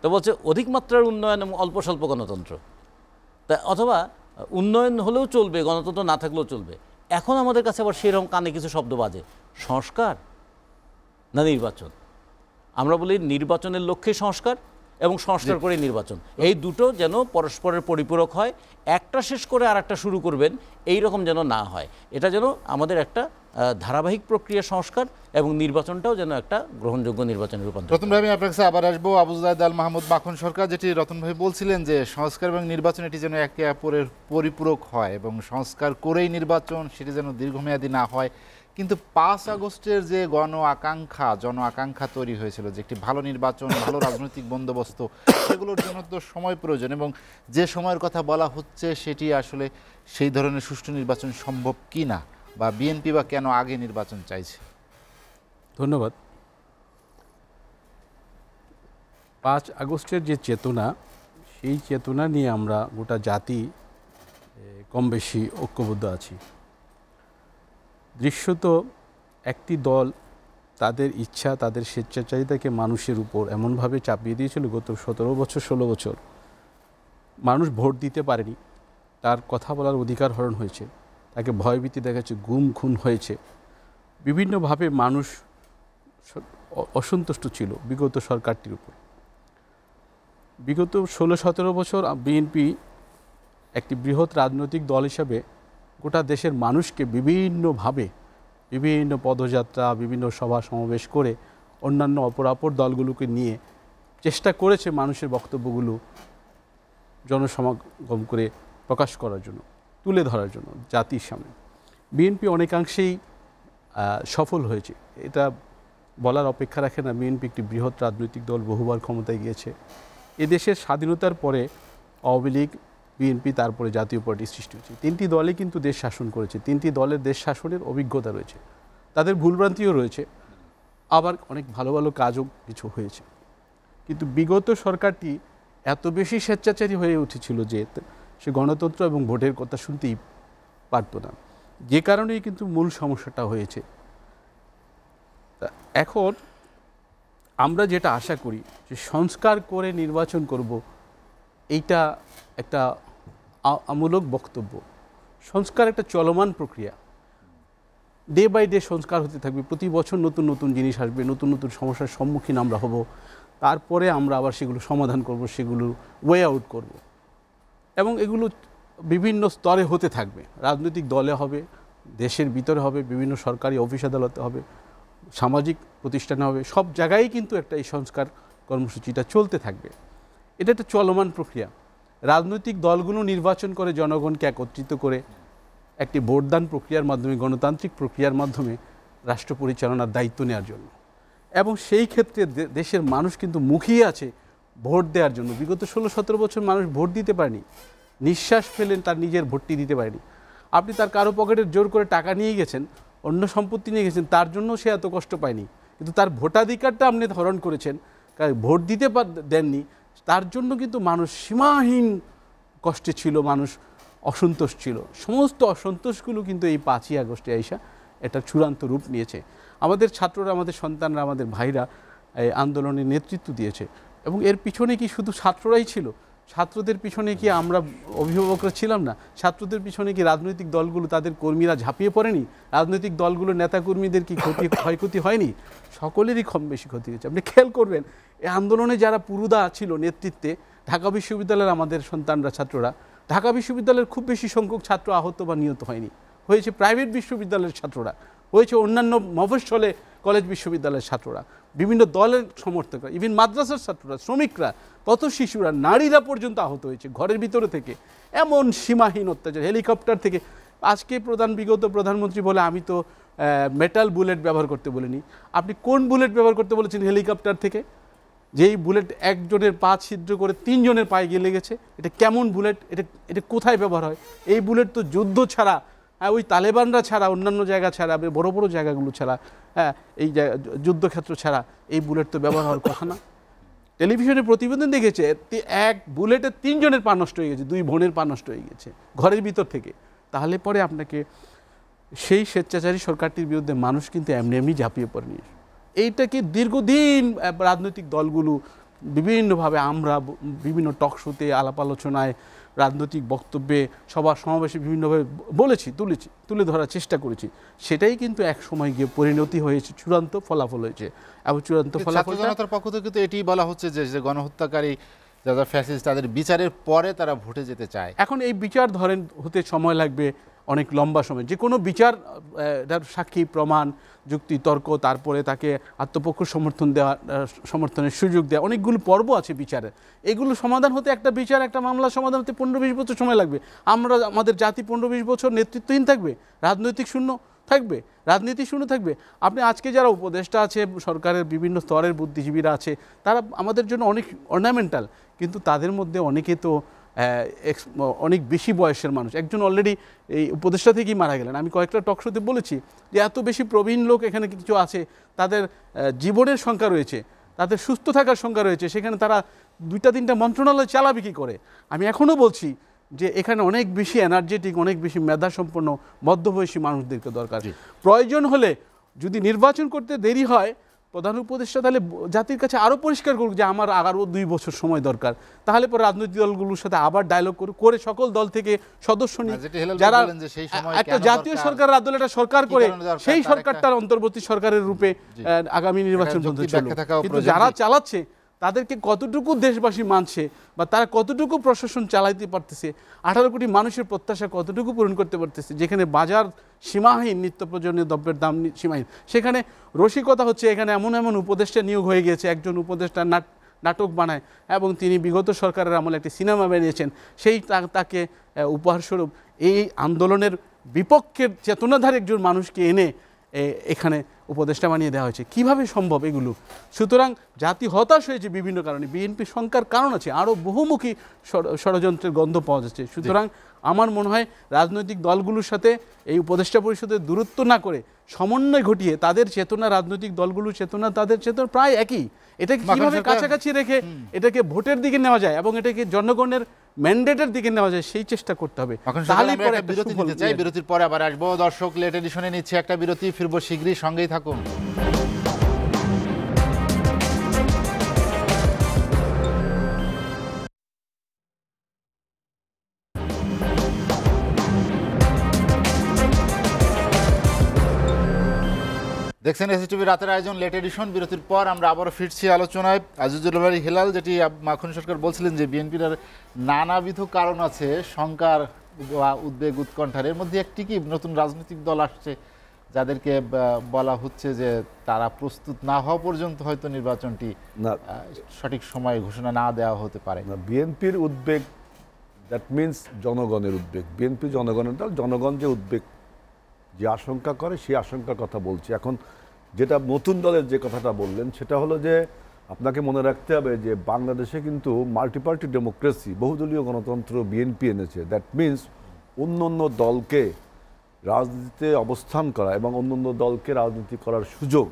তো বলছে অধিক মাত্রার উন্নয়ন এবং অল্প স্বল্প গণতন্ত্র। তা অথবা উন্নয়ন হলেও চলবে, গণতন্ত্র না থাকলেও চলবে। এখন আমাদের কাছে আবার সেরকম কানে কিছু শব্দ বাজে, সংস্কার না নির্বাচন। আমরা বলি নির্বাচনের লক্ষ্যে সংস্কার এবং সংস্কার করে নির্বাচন, এই দুটো যেন পরস্পরের পরিপূরক হয়। একটা শেষ করে আর একটা শুরু করবেন এই রকম যেন না হয়। এটা যেন আমাদের একটা ধারাবাহিক প্রক্রিয়া সংস্কার, এবং নির্বাচনটাও যেন একটা গ্রহণযোগ্য নির্বাচনে রূপান্তর। রতন ভাই, আমি আপনার কাছে আবার আসবো। আবু যায়েদ আল মাহমুদ মাখন সরকার, যেটি রতন ভাই বলছিলেন যে সংস্কার এবং নির্বাচন এটি যেন একে অপরের পরিপূরক হয় এবং সংস্কার করেই নির্বাচন সেটি যেন দীর্ঘমেয়াদী না হয়। কিন্তু 5 আগস্টের যে জন আকাঙ্ক্ষা তৈরি হয়েছিল যে একটি ভালো নির্বাচন, ভালো রাজনৈতিক বন্দোবস্ত, সেগুলোর জন্য তো সময় প্রয়োজন, এবং যে সময়ের কথা বলা হচ্ছে সেটি আসলে সেই ধরনের সুষ্ঠু নির্বাচন সম্ভব কি না, বা বিএনপি বা কেন আগে নির্বাচন চাইছে? ধন্যবাদ। 5 আগস্টের যে চেতনা, সেই চেতনা নিয়ে আমরা গোটা জাতি কম বেশি ঐক্যবদ্ধ আছি। দৃশ্যত একটি দল তাদের ইচ্ছা, তাদের স্বেচ্ছাচারিতাকে মানুষের উপর এমনভাবে চাপিয়ে দিয়েছিল গত 17 বছর 16 বছর। মানুষ ভোট দিতে পারেনি, তার কথা বলার অধিকার হরণ হয়েছে, তাকে ভয়ভীতি দেখাচ্ছে, গুম খুন হয়েছে। বিভিন্নভাবে মানুষ অসন্তুষ্ট ছিল বিগত সরকারটির উপর। বিগত 16-17 বছর বিএনপি একটি বৃহৎ রাজনৈতিক দল হিসাবে গোটা দেশের মানুষকে বিভিন্নভাবে, বিভিন্ন পদযাত্রা, বিভিন্ন সভা সমাবেশ করে অন্যান্য অপরাপর দলগুলোকে নিয়ে চেষ্টা করেছে মানুষের বক্তব্যগুলো জনসমাগম করে প্রকাশ করার জন্য, তুলে ধরার জন্য জাতির সামনে। বিএনপি অনেকাংশেই সফল হয়েছে, এটা বলার অপেক্ষা রাখে না। বিএনপি একটি বৃহৎ রাজনৈতিক দল, বহুবার ক্ষমতায় গিয়েছে। এদেশের স্বাধীনতার পরে আওয়ামী লীগ, বিএনপি, তারপরে জাতীয় পার্টি সৃষ্টি হয়েছে। 3টি দলই কিন্তু দেশ শাসন করেছে, 3টি দলের দেশ শাসনের অভিজ্ঞতা রয়েছে, তাদের ভুলভ্রান্তিও রয়েছে, আবার অনেক ভালো ভালো কাজও কিছু হয়েছে। কিন্তু বিগত সরকারটি এত বেশি স্বেচ্ছাচারী হয়ে উঠেছিল যে সে গণতন্ত্র এবং ভোটের কথা শুনতেই পারত না, যে কারণেই কিন্তু মূল সমস্যাটা হয়েছে। এখন আমরা যেটা আশা করি যে সংস্কার করে নির্বাচন করব, এইটা একটা আমূলক বক্তব্য। সংস্কার একটা চলমান প্রক্রিয়া, ডে বাই ডে সংস্কার হতে থাকবে। প্রতি বছর নতুন নতুন জিনিস আসবে, নতুন নতুন সমস্যার সম্মুখীন আমরা হব, তারপরে আমরা আবার সেগুলো সমাধান করব, সেগুলো ওয়ে আউট করব, এবং এগুলো বিভিন্ন স্তরে হতে থাকবে। রাজনৈতিক দলে হবে, দেশের ভিতরে হবে, বিভিন্ন সরকারি অফিস আদালতে হবে, সামাজিক প্রতিষ্ঠানে হবে, সব জায়গায় কিন্তু একটা এই সংস্কার কর্মসূচিটা চলতে থাকবে। এটা একটা চলমান প্রক্রিয়া। রাজনৈতিক দলগুলো নির্বাচন করে জনগণকে একত্রিত করে একটি ভোটদান প্রক্রিয়ার মাধ্যমে, গণতান্ত্রিক প্রক্রিয়ার মাধ্যমে রাষ্ট্র পরিচালনার দায়িত্ব নেওয়ার জন্য, এবং সেই ক্ষেত্রে দেশের মানুষ কিন্তু মুখিয়ে আছে ভোট দেওয়ার জন্য। বিগত 16-17 বছর মানুষ ভোট দিতে পারেনি, নিঃশ্বাস ফেলেন, তার নিজের ভোটটি দিতে পারেনি। আপনি তার কারো পকেটের জোর করে টাকা নিয়ে গেছেন, অন্য সম্পত্তি নিয়ে গেছেন, তার জন্য সে এত কষ্ট পায়নি, কিন্তু তার ভোটাধিকারটা আপনি হরণ করেছেন, ভোট দিতে দেননি, তার জন্য কিন্তু মানুষ সীমাহীন কষ্টে ছিল, মানুষ অসন্তোষ ছিল। সমস্ত অসন্তোষগুলো কিন্তু এই 5ই আগস্টে আইসা এটা চূড়ান্ত রূপ নিয়েছে। আমাদের ছাত্ররা, আমাদের সন্তানরা, আমাদের ভাইরা এই আন্দোলনের নেতৃত্ব দিয়েছে এবং এর পিছনে কি শুধু ছাত্ররাই ছিল? ছাত্রদের পিছনে কি আমরা অভিভাবকরা ছিলাম না? ছাত্রদের পিছনে কি রাজনৈতিক দলগুলো, তাদের কর্মীরা ঝাঁপিয়ে পড়েনি? রাজনৈতিক দলগুলোর নেতাকর্মীদের কি ক্ষয়ক্ষতি হয়নি? সকলেরই কম বেশি ক্ষতি হয়েছে। আপনি খেয়াল করবেন এই আন্দোলনে যারা পুরুদা ছিল নেতৃত্বে, ঢাকা বিশ্ববিদ্যালয়ের আমাদের সন্তানরা, ছাত্ররা, ঢাকা বিশ্ববিদ্যালয়ের খুব বেশি সংখ্যক ছাত্র আহত বা নিহত হয়নি। হয়েছে প্রাইভেট বিশ্ববিদ্যালয়ের ছাত্ররা, হয়েছে অন্যান্য মফস্বলে কলেজ বিশ্ববিদ্যালয়ের ছাত্ররা, বিভিন্ন দলের সমর্থকরা, ইভেন মাদ্রাসার ছাত্ররা, শ্রমিকরা, কত শিশুরা, নারীরা পর্যন্ত আহত হয়েছে ঘরের ভিতরে থেকে। এমন সীমাহীন অত্যাচার, হেলিকপ্টার থেকে। আজকে বিগত প্রধানমন্ত্রী বলে আমি তো মেটাল বুলেট ব্যবহার করতে বলিনি। আপনি কোন বুলেট ব্যবহার করতে বলেছেন হেলিকপ্টার থেকে? যেই বুলেট একজনের পা ছিদ্র করে 3 জনের পায়ে গিয়ে লেগেছে। এটা কেমন বুলেট? এটা কোথায় ব্যবহার হয়? এই বুলেট তো যুদ্ধ ছাড়া, ওই তালেবানরা ছাড়া, অন্যান্য জায়গা ছাড়া, বড় বড় জায়গাগুলো ছাড়া, এই যুদ্ধক্ষেত্র ছাড়া এই বুলেট তো ব্যবহার হওয়ার কথা না। টেলিভিশনে প্রতিবেদন দেখেছে এক বুলেটে 3 জনের পা নষ্ট হয়ে গেছে, 2 বোনের পা নষ্ট হয়ে গেছে ঘরের ভিতর থেকে। তাহলে পরে আপনাকে সেই স্বেচ্ছাচারী সরকারটির বিরুদ্ধে মানুষ কিন্তু এমনি ঝাঁপিয়ে পড়েনি। এইটাকে দীর্ঘদিন রাজনৈতিক দলগুলো বিভিন্নভাবে, আমরা বিভিন্ন টক শোতে, আলাপ আলোচনায়, রাজনৈতিক বক্তব্যে, সভা সমাবেশে বিভিন্নভাবে তুলে ধরার চেষ্টা করেছি। সেটাই কিন্তু এক সময় গিয়ে পরিণতি হয়েছে, চূড়ান্ত ফলাফল হয়েছে। এবং চূড়ান্ত ফলাফল জনতার পক্ষ থেকে কিন্তু এটি বলা হচ্ছে যে গণহত্যাকারী যারা ফ্যাসিস্ট, তাদের বিচারের পরে তারা ভোটে যেতে চায়। এখন এই বিচার ধরেন হতে সময় লাগবে অনেক লম্বা সময়। যে কোনো বিচার, সাক্ষী, প্রমাণ, যুক্তি, তর্ক, তারপরে তাকে আত্মপক্ষ সমর্থনের সুযোগ দেওয়া, অনেকগুলো পর্ব আছে বিচারে। এগুলো সমাধান হতে, একটা বিচার, একটা মামলা সমাধান হতে 15-20 বছর সময় লাগবে। আমাদের জাতি 15-20 বছর নেতৃত্বহীন থাকবে, রাজনৈতিক শূন্য থাকবে, রাজনীতি শূন্য থাকবে। আপনি আজকে যারা উপদেষ্টা আছে, সরকারের বিভিন্ন স্তরের বুদ্ধিজীবীরা আছে, তারা আমাদের জন্য অনেক অর্নামেন্টাল, কিন্তু তাদের মধ্যে অনেকে তো অনেক বেশি বয়সের মানুষ। একজন অলরেডি এই উপদেষ্টা থেকেই মারা গেলেন। আমি কয়েকটা টক শোতে বলেছি যে এত বেশি প্রবীণ লোক এখানে কিছু আছে, তাদের জীবনের সংখ্যা রয়েছে, তাদের সুস্থ থাকার সংখ্যা রয়েছে, সেখানে তারা 2-3টা মন্ত্রণালয় চালাবে কী করে? আমি এখনও বলছি যে এখানে অনেক বেশি এনার্জেটিক, অনেক বেশি মেধাসম্পন্ন মধ্যবয়সী মানুষদেরকে দরকার। প্রয়োজন হলে যদি নির্বাচন করতে দেরি হয়, প্রধান উপদেষ্টা তাহলে জাতির কাছে আরও পরিষ্কার করুক যে আমার আরও 2 বছর সময় দরকার। তাহলে পরে রাজনৈতিক দলগুলোর সাথে আবার ডায়লগ করে সকল দল থেকে সদস্য নিয়ে, যারা একটা জাতীয় সরকার দল একটা সরকার করে, সেই সরকারটার অন্তর্বর্তী সরকারের রূপে আগামী নির্বাচন পর্যন্ত চলবে। কিন্তু যারা চালাচ্ছে তাদেরকে কতটুকু দেশবাসী মানছে, বা তারা কতটুকু প্রশাসন চালাইতে পারতেছে, 18 কোটি মানুষের প্রত্যাশা কতটুকু পূরণ করতে পারতেছে, যেখানে বাজার সীমাহীন, নিত্য প্রয়োজনীয় দ্রব্যের দাম সীমাহীন, সেখানে রসিকতা হচ্ছে। এখানে এমন উপদেষ্টা নিয়োগ হয়ে গিয়েছে, একজন উপদেষ্টা নাটক বানায় এবং তিনি বিগত সরকারের আমলে একটি সিনেমা বানিয়েছেন, সেই তাকে উপহারস্বরূপ এই আন্দোলনের বিপক্ষের চেতনাধারী একজন মানুষকে এনে এখানে উপদেষ্টা বানিয়ে দেওয়া হয়েছে। কিভাবে সম্ভব এগুলো? সুতরাং জাতি হতাশ হয়েছে বিভিন্ন কারণে, বিএনপি সংখ্যার কারণ আছে, আরও বহুমুখী ষড়যন্ত্রের গন্ধ পাওয়া যাচ্ছে। সুতরাং আমার মনে হয় রাজনৈতিক দলগুলোর সাথে এই উপদেষ্টা পরিষদের দূরত্ব না করে সমন্বয় ঘটিয়ে তাদের চেতনা, রাজনৈতিক দলগুলোর চেতনা, তাদের চেতনা প্রায় একই, এটাকে কিভাবে কাছাকাছি রেখে এটাকে ভোটের দিকে নেওয়া যায় এবং এটাকে জনগণের ম্যান্ডেটের দিকে নেওয়া যায়, সেই চেষ্টা করতে হবে। বিরতির পরে আবার আসবো। দর্শক, লেট এডিশনে নিচ্ছে একটা বিরতি, ফিরবো শীঘ্রই, সঙ্গেই থাকুন। দেখছেন এসএসটিভি রাতের আয়োজন লেট এডিশন। বিরতির পর আমরা আবারও ফিরছি আলোচনায়। আজিজুল বারী হেলাল, যেটি মাখন সরকার বলছিলেন যে বিএনপির নানাবিধ কারণ আছে শঙ্কার বা উদ্বেগ উৎকণ্ঠার, এর মধ্যে একটি কি নতুন রাজনৈতিক দল আসছে যাদেরকে বলা হচ্ছে যে তারা প্রস্তুত না হওয়া পর্যন্ত হয়তো নির্বাচনটি সঠিক সময়ে ঘোষণা না দেওয়া হতে পারে। বিএনপির উদ্বেগ, দ্যাট মিনস জনগণের উদ্বেগ। বিএনপি জনগণের দল, জনগণ যে উদ্বেগ, যে আশঙ্কা করে, সেই আশঙ্কার কথা বলছি। এখন যেটা নতুন দলের যে কথাটা বললেন, সেটা হলো যে আপনাকে মনে রাখতে হবে যে বাংলাদেশে কিন্তু মাল্টিপার্টি ডেমোক্রেসি, বহুদলীয় গণতন্ত্র বিএনপি এনেছে। দ্যাট মিনস অন্য দলকে রাজনীতিতে অবস্থান করা এবং অন্য দলকে রাজনীতি করার সুযোগ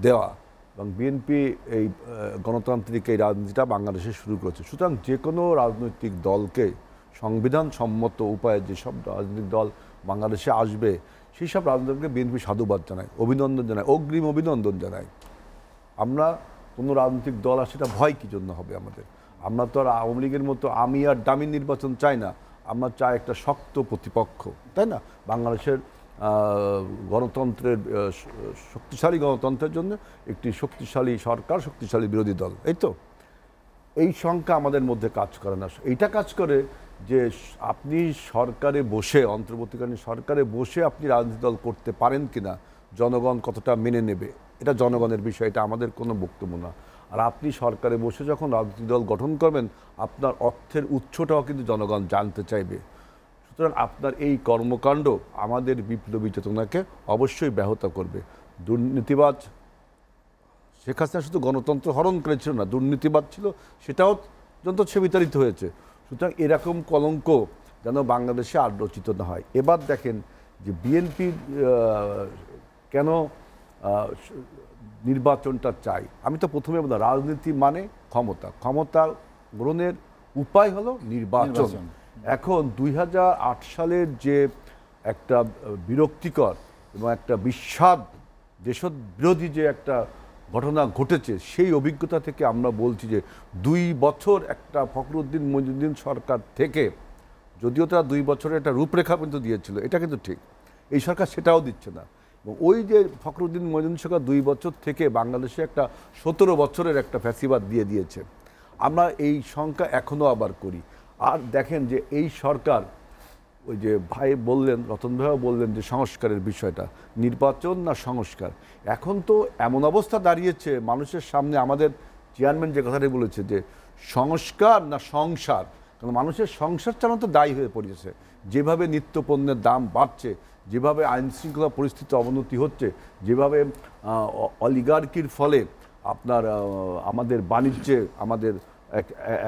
দেওয়া, এবং বিএনপি এই গণতান্ত্রিক এই রাজনীতিটা বাংলাদেশে শুরু করেছে। সুতরাং যে কোনো রাজনৈতিক দলকে সংবিধান সম্মত উপায়ে যেসব রাজনৈতিক দল বাংলাদেশে আসবে সেই সব রাজনীতিকে বিএনপি সাধুবাদ জানায়, অভিনন্দন জানায়, অগ্রিম অভিনন্দন জানায়। আমরা কোনো রাজনৈতিক দল আসে সেটা ভয় কী জন্য হবে আমাদের? আমরা তো আর আওয়ামী লীগের মতো আমি আর দামি নির্বাচন চাই না, আমরা চাই একটা শক্ত প্রতিপক্ষ, তাই না? বাংলাদেশের গণতন্ত্রের শক্তিশালী গণতন্ত্রের জন্য একটি শক্তিশালী সরকার, শক্তিশালী বিরোধী দল, এই তো এই সংখ্যা আমাদের মধ্যে কাজ করে না। এইটা কাজ করে যে আপনি সরকারে বসে, অন্তর্বর্তীকালীন সরকারে বসে আপনি রাজনীতি দল করতে পারেন কিনা, জনগণ কতটা মেনে নেবে, এটা জনগণের বিষয়, এটা আমাদের কোনো বক্তব্য না। আর আপনি সরকারে বসে যখন রাজনৈতিক দল গঠন করবেন, আপনার অর্থের উৎসটাও কিন্তু জনগণ জানতে চাইবে। সুতরাং আপনার এই কর্মকাণ্ড আমাদের বিপ্লবী চেতনাকে অবশ্যই ব্যাহত করবে। দুর্নীতিবাজ শেখ হাসিনা শুধু গণতন্ত্র হরণ করেছিল না, দুর্নীতিবাদ ছিল, সেটাও যন্ত্র সে বিতাড়িত হয়েছে। সুতরাং এরকম কলঙ্ক যেন বাংলাদেশে আর রচিত না হয়। এবার দেখেন যে বিএনপি কেন নির্বাচনটা চাই। আমি তো প্রথমে বললাম রাজনীতি মানে ক্ষমতা, ক্ষমতা গ্রহণের উপায় হলো নির্বাচন। এখন 2008 সালের যে একটা বিরক্তিকর এবং একটা বিস্বাদ দেশবিরোধী যে একটা ঘটনা ঘটেছে, সেই অভিজ্ঞতা থেকে আমরা বলছি যে 2 বছর একটা ফখরুদ্দিন মইনুদ্দিন সরকার থেকে, যদিও তারা 2 বছরের একটা রূপরেখা কিন্তু দিয়েছিল, এটা কিন্তু ঠিক, এই সরকার সেটাও দিচ্ছে না। এবং ওই যে ফখরুদ্দিন মইনুদ্দিন সরকার 2 বছর থেকে বাংলাদেশে একটা 17 বছরের একটা ফ্যাসিবাদ দিয়ে দিয়েছে। আমরা এই সংখ্যা এখনও আবার করি। আর দেখেন যে এই সরকার, ওই যে ভাই বললেন, রতন ভাইও বললেন যে সংস্কারের বিষয়টা, নির্বাচন না সংস্কার, এখন তো এমন অবস্থা দাঁড়িয়েছে মানুষের সামনে, আমাদের চেয়ারম্যান যে কথাটি বলেছে যে সংস্কার না সংসার, কারণ মানুষের সংসার চালানো তো দায়ী হয়ে পড়েছে। যেভাবে নিত্যপণ্যের দাম বাড়ছে, যেভাবে আইনশৃঙ্খলা পরিস্থিতি অবনতি হচ্ছে, যেভাবে অলিগার্কির ফলে আপনার আমাদের বাণিজ্যে আমাদের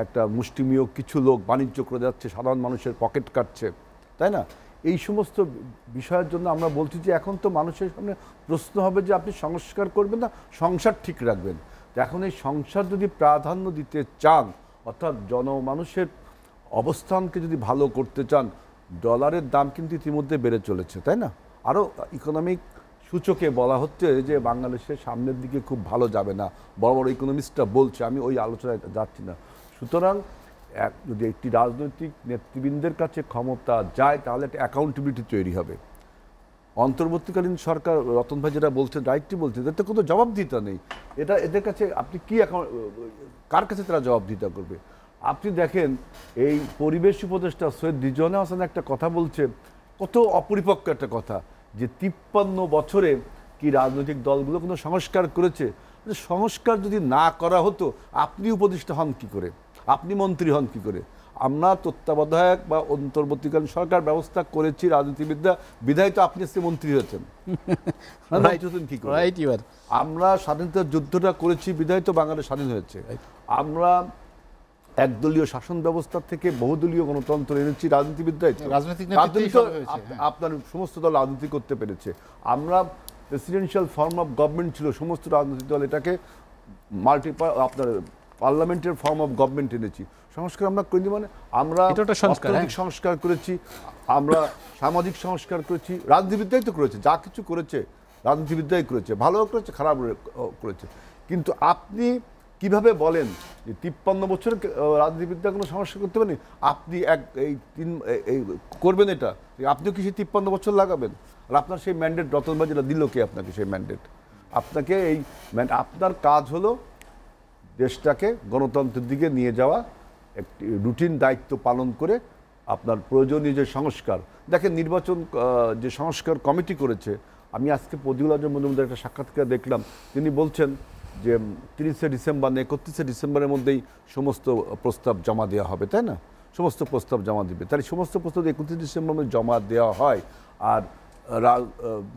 একটা মুষ্টিমেয় কিছু লোক বাণিজ্য করে যাচ্ছে, সাধারণ মানুষের পকেট কাটছে, তাই না? এই সমস্ত বিষয়ের জন্য আমরা বলছি যে এখন তো মানুষের সামনে প্রশ্ন হবে যে আপনি সংস্কার করবেন না সংসার ঠিক রাখবেন। তো এখন এই সংসার যদি প্রাধান্য দিতে চান, অর্থাৎ জনমানুষের অবস্থানকে যদি ভালো করতে চান, ডলারের দাম কিন্তু ইতিমধ্যে বেড়ে চলেছে, তাই না? আরও ইকোনমিক সূচকে বলা হচ্ছে যে বাংলাদেশের সামনের দিকে খুব ভালো যাবে না, বড় বড় ইকোনমিস্টরা বলছে, আমি ওই আলোচনায় যাচ্ছি না। সুতরাং যদি একটি রাজনৈতিক নেতৃবৃন্দের কাছে ক্ষমতা যায়, তাহলে একটা অ্যাকাউন্টেবিলিটি তৈরি হবে। অন্তর্বর্তীকালীন সরকার, রতন ভাই যেটা বলছেন রাইটটি বলছেন, এতে কোনো জবাবদিহিতা নেই। এটা এদের কাছে আপনি কি কার কাছে তারা জবাবদিহিতা করবে? আপনি দেখেন এই পরিবেশ উপদেষ্টা সৈয়দ রিজওয়ানা হাসান একটা কথা বলছে, কত অপরিপক্ক একটা কথা, যে 53 বছরে কি রাজনৈতিক দলগুলো কোনো সংস্কার করেছে? সংস্কার যদি না করা হতো আপনি উপদেষ্টা হন কি করে, আপনি মন্ত্রী হন কি করে? আমরা তত্ত্বাবধায়ক বা অন্তর্বর্তীকালীন সরকার ব্যবস্থা করেছি, রাজনীতিবিদ্যা বিধায়িত আপনি আজকে মন্ত্রী হয়েছেন, কি করে? আমরা স্বাধীনতার যুদ্ধটা করেছি বিধায়িত বাংলাদেশ স্বাধীন হয়েছে। আমরা একদলীয় শাসন ব্যবস্থা থেকে বহুদলীয় গণতন্ত্র এনেছি, রাজনীতিবিদ্যায় আপনার সমস্ত দল রাজনীতি করতে পেরেছে। আমরা প্রেসিডেন্সিয়াল ফর্ম অফ গভর্নমেন্ট ছিল, সমস্ত রাজনৈতিক দল এটাকে আপনার পার্লামেন্টের ফর্ম অফ গভর্নমেন্ট এনেছি। সংস্কার আমরা করিনি মানে আমরা অর্থনৈতিক সংস্কার করেছি, আমরা সামাজিক সংস্কার করেছি, রাজনীতিবিদ্যাই তো করেছে, যা কিছু করেছে রাজনীতিবিদ্যাই করেছে, ভালো করেছে খারাপ করেছে। কিন্তু আপনি কিভাবে বলেন যে 53 বছর রাজনীতিবিদ্যা কোনো সংস্কার করতে পারেনি? আপনি এই করবেন এটা, আপনিও কি সেই 53 বছর লাগাবেন? আর আপনার সেই ম্যান্ডেট রতন ভাই যেটা দিল কে আপনাকে সেই ম্যান্ডেট? আপনাকে এই আপনার কাজ হলো দেশটাকে গণতন্ত্রের দিকে নিয়ে যাওয়া, একটি রুটিন দায়িত্ব পালন করে আপনার প্রয়োজনীয় যে সংস্কার। দেখেন নির্বাচন যে সংস্কার কমিটি করেছে, আমি আজকে পদিউল আজম মজুমদার একটা সাক্ষাৎকার দেখলাম, তিনি বলছেন যে 30শে ডিসেম্বর না 31শে ডিসেম্বরের মধ্যেই সমস্ত প্রস্তাব জমা দেওয়া হবে, তাই না? সমস্ত প্রস্তাব জমা দেবে, তাহলে সমস্ত প্রস্তাব 31 ডিসেম্বর মধ্যে জমা দেওয়া হয়। আর